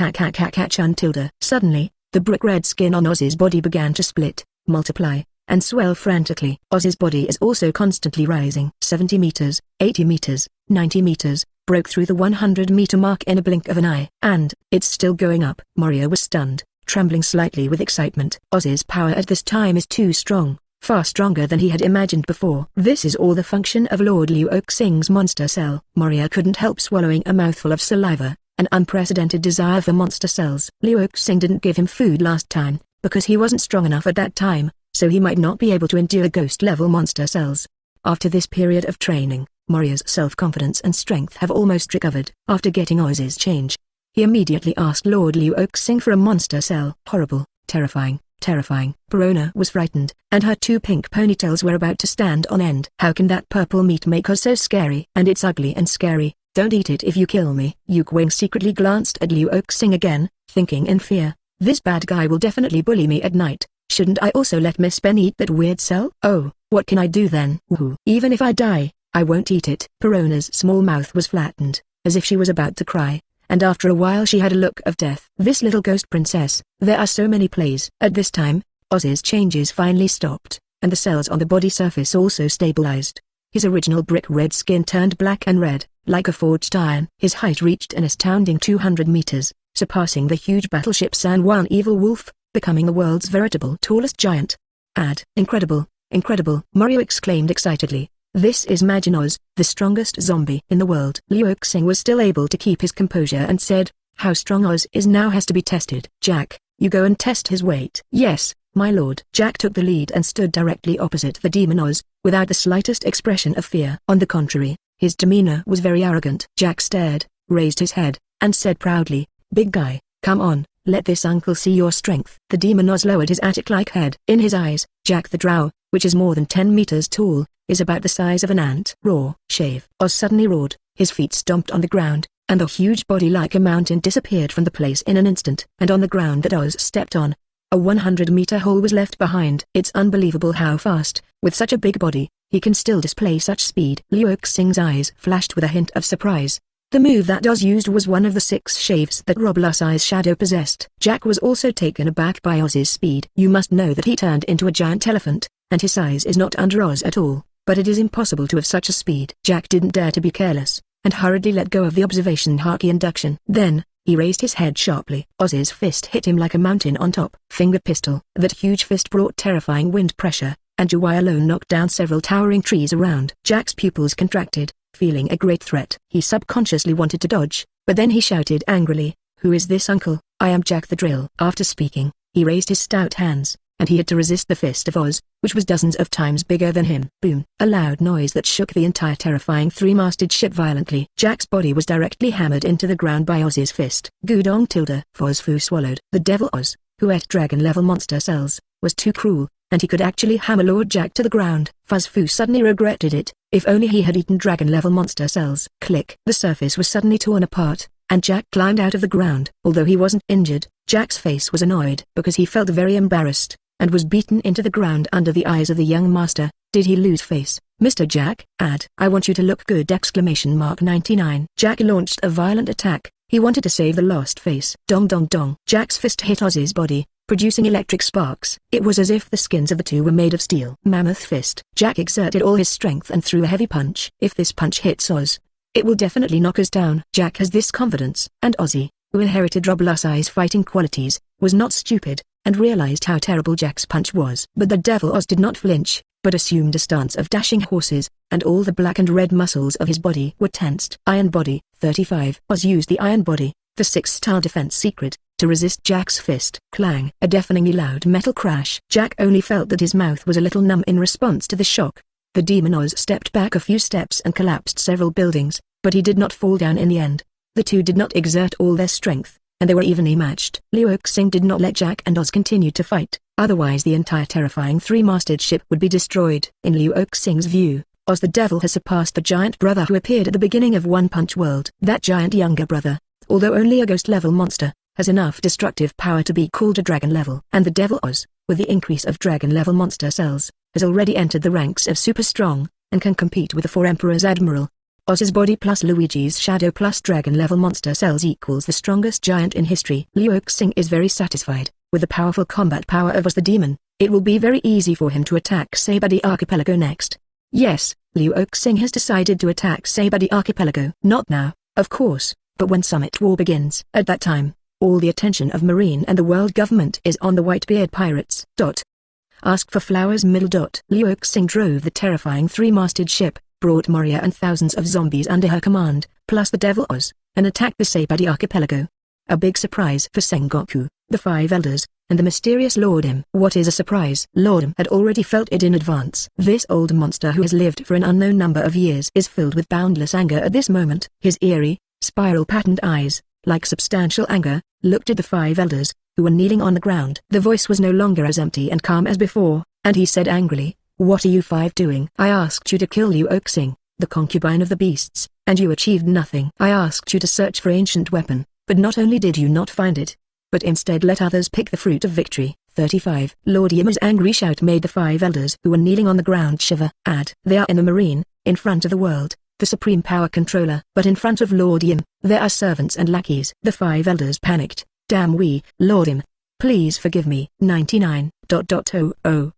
Suddenly, the brick red skin on Oz's body began to split, multiply, and swell frantically. Oz's body is also constantly rising. 70 meters, 80 meters, 90 meters, broke through the 100-meter mark in a blink of an eye. And, it's still going up. Moria was stunned, trembling slightly with excitement. Oz's power at this time is too strong, far stronger than he had imagined before. This is all the function of Lord Luo Xing's monster cell. Moria couldn't help swallowing a mouthful of saliva, an unprecedented desire for monster cells. Luo Xing didn't give him food last time, because he wasn't strong enough at that time, so he might not be able to endure ghost-level monster cells. After this period of training, Moria's self-confidence and strength have almost recovered. After getting Oz's change, he immediately asked Lord Luo Xing for a monster cell. Horrible, terrifying, terrifying. Perona was frightened, and her 2 pink ponytails were about to stand on end. How can that purple meat make her so scary? And it's ugly and scary. Don't eat it if you kill me. Yu Qing secretly glanced at Luo Xing again, thinking in fear, this bad guy will definitely bully me at night. Shouldn't I also let Miss Ben eat that weird cell? Oh, what can I do then? Woohoo. Even if I die, I won't eat it. Perona's small mouth was flattened, as if she was about to cry, and after a while she had a look of death. This little ghost princess. There are so many plays. At this time, Oz's changes finally stopped, and the cells on the body surface also stabilized. His original brick red skin turned black and red, like a forged iron. His height reached an astounding 200 meters, surpassing the huge battleship San Juan Evil Wolf, becoming the world's veritable tallest giant. Incredible, incredible, Moria exclaimed excitedly. This is Majin, the strongest zombie in the world. Luo Xing was still able to keep his composure and said, how strong Oz is now has to be tested. Jack, you go and test his weight. Yes, my lord. Jack took the lead and stood directly opposite the demon Oz, without the slightest expression of fear. On the contrary, his demeanor was very arrogant. Jack stared, raised his head, and said proudly, big guy, come on. Let this uncle see your strength. The demon Oz lowered his attic-like head. In his eyes, Jack the Drow, which is more than 10 meters tall, is about the size of an ant. Roar, shave. Oz suddenly roared, his feet stomped on the ground, and the huge body like a mountain disappeared from the place in an instant. And on the ground that Oz stepped on, a 100-meter hole was left behind. It's unbelievable how fast, with such a big body, he can still display such speed. Luo Xing's eyes flashed with a hint of surprise. The move that Oz used was one of the 6 shaves that Rob Lusai's shadow possessed. Jack was also taken aback by Oz's speed. You must know that he turned into a giant elephant, and his size is not under Oz at all, but it is impossible to have such a speed. Jack didn't dare to be careless, and hurriedly let go of the observation haki induction. Then, he raised his head sharply. Oz's fist hit him like a mountain on top. Finger pistol. That huge fist brought terrifying wind pressure, and Juwai alone knocked down several towering trees around. Jack's pupils contracted, feeling a great threat. He subconsciously wanted to dodge, but then he shouted angrily, who is this uncle? I am Jack the Drill. After speaking, he raised his stout hands, and he had to resist the fist of Oz, which was dozens of times bigger than him. Boom! A loud noise that shook the entire terrifying 3-masted ship violently. Jack's body was directly hammered into the ground by Oz's fist. Gudong tilde. Fosfu swallowed. The devil Oz, who ate dragon-level monster cells, was too cruel, and he could actually hammer Lord Jack to the ground. Fuzfu suddenly regretted it. If only he had eaten dragon-level monster cells. Click. The surface was suddenly torn apart, and Jack climbed out of the ground. Although he wasn't injured, Jack's face was annoyed because he felt very embarrassed, and was beaten into the ground under the eyes of the young master. Did he lose face? Mr. Jack, I want you to look good! 99. Jack launched a violent attack. He wanted to save the lost face. Dong dong dong. Jack's fist hit Oz's body, producing electric sparks. It was as if the skins of the two were made of steel. Mammoth fist. Jack exerted all his strength and threw a heavy punch. If this punch hits Oz, it will definitely knock us down. Jack has this confidence. And Ozzy, who inherited Rob Lusai's fighting qualities, was not stupid, and realized how terrible Jack's punch was. But the devil Oz did not flinch, but assumed a stance of dashing horses, and all the black and red muscles of his body were tensed. Iron Body, 35. Oz used the Iron Body, the 6-star defense secret, to resist Jack's fist. Clang! A deafeningly loud metal crash. Jack only felt that his mouth was a little numb in response to the shock. The demon Oz stepped back a few steps and collapsed several buildings, but he did not fall down in the end. The two did not exert all their strength, and they were evenly matched. Luo Xing did not let Jack and Oz continue to fight, otherwise the entire terrifying 3-masted ship would be destroyed. In Luo Xing's view, Oz the devil has surpassed the giant brother who appeared at the beginning of One Punch World. That giant younger brother, although only a ghost-level monster, has enough destructive power to be called a dragon level. And the devil Oz, with the increase of dragon-level monster cells, has already entered the ranks of super strong, and can compete with the 4 Emperor's Admiral. Oz's body plus Luigi's shadow plus dragon-level monster cells equals the strongest giant in history. Luo Xing is very satisfied. With the powerful combat power of Oz the demon, it will be very easy for him to attack Saibadi Archipelago next. Yes, Luo Xing has decided to attack Saibadi Archipelago. Not now, of course, but when Summit War begins. At that time, all the attention of Marine and the world government is on the Whitebeard pirates. Ask for flowers. Luo Xing drove the terrifying three-masted ship, brought Moria and thousands of zombies under her command, plus the Devil Oz, and attacked the Saibadi Archipelago. A big surprise for Sengoku, the five elders, and the mysterious Lord Im. What is a surprise? Lord Im had already felt it in advance. This old monster who has lived for an unknown number of years is filled with boundless anger at this moment. His eerie, spiral-patterned eyes, like substantial anger, looked at the five elders, who were kneeling on the ground. The voice was no longer as empty and calm as before, and he said angrily, "What are you five doing? I asked you to kill Luo Xing, the concubine of the beasts, and you achieved nothing. I asked you to search for ancient weapon, but not only did you not find it, but instead let others pick the fruit of victory." 35. Lord Yama's angry shout made the five elders who were kneeling on the ground shiver. They are in the Marine, in front of the world, the supreme power controller. But in front of Lord Yim, there are servants and lackeys. The five elders panicked. "Damn we, Lord Im. Please forgive me." 99.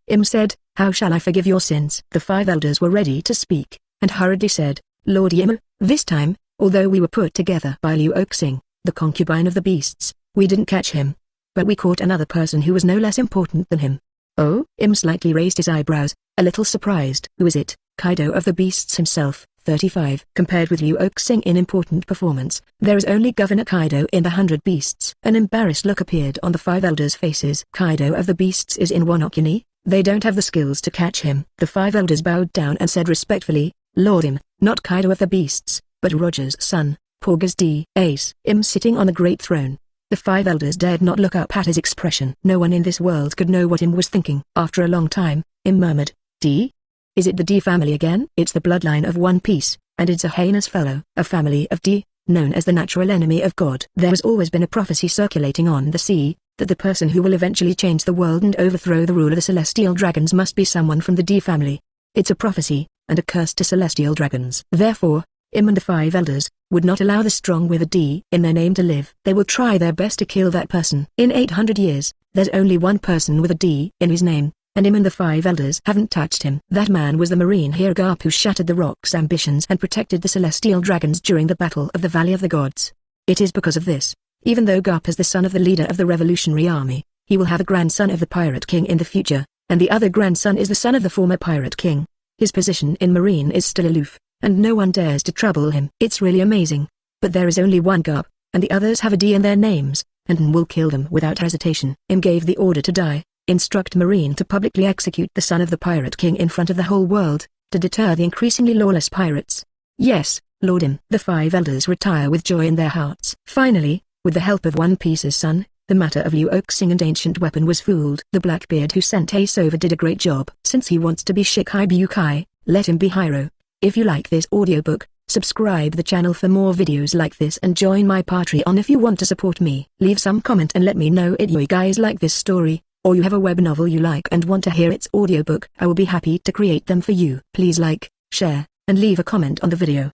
Im said, "How shall I forgive your sins?" The five elders were ready to speak, and hurriedly said, "Lord Yim, this time, although we were put together by Luo Xing, the concubine of the beasts, we didn't catch him. But we caught another person who was no less important than him." "Oh?" Im slightly raised his eyebrows, a little surprised. "Who is it?" "Kaido of the beasts himself." 35. Compared with Luo Xing in important performance, there is only Governor Kaido in the 100 beasts. An embarrassed look appeared on the five elders' faces. "Kaido of the beasts is in Wano Kuni. They don't have the skills to catch him." The five elders bowed down and said respectfully, "Lord Im, not Kaido of the beasts, but Roger's son, Porgas D. Ace." Im sitting on the great throne. The five elders dared not look up at his expression. No one in this world could know what Im was thinking. After a long time, Im murmured, "D? Is it the D family again?" "It's the bloodline of One Piece, and it's a heinous fellow." "A family of D, known as the natural enemy of God." There has always been a prophecy circulating on the sea, that the person who will eventually change the world and overthrow the rule of the celestial dragons must be someone from the D family. It's a prophecy, and a curse to celestial dragons. Therefore, Im and the five elders would not allow the strong with a D in their name to live. They will try their best to kill that person. In 800 years, there's only one person with a D in his name, and Im and the five elders haven't touched him. That man was the marine hero Garp, who shattered the Rock's ambitions and protected the celestial dragons during the Battle of the Valley of the Gods. It is because of this, even though Garp is the son of the leader of the Revolutionary Army, he will have a grandson of the Pirate King in the future, and the other grandson is the son of the former Pirate King. His position in Marine is still aloof, and no one dares to trouble him. It's really amazing. But there is only one Garp, and the others have a D in their names, and will kill them without hesitation. Im gave the order to die. Instruct Marine to publicly execute the son of the Pirate King in front of the whole world, to deter the increasingly lawless pirates. "Yes, Lord Im." The five elders retire with joy in their hearts. Finally, with the help of One Piece's son, the matter of Luo Xing and ancient weapon was fooled. The Blackbeard who sent Ace over did a great job. Since he wants to be Shikai Bukai, let him be Hiro. If you like this audiobook, subscribe the channel for more videos like this and join my Patreon if you want to support me. Leave some comment and let me know if you guys like this story, or you have a web novel you like and want to hear its audiobook. I will be happy to create them for you. Please like, share, and leave a comment on the video.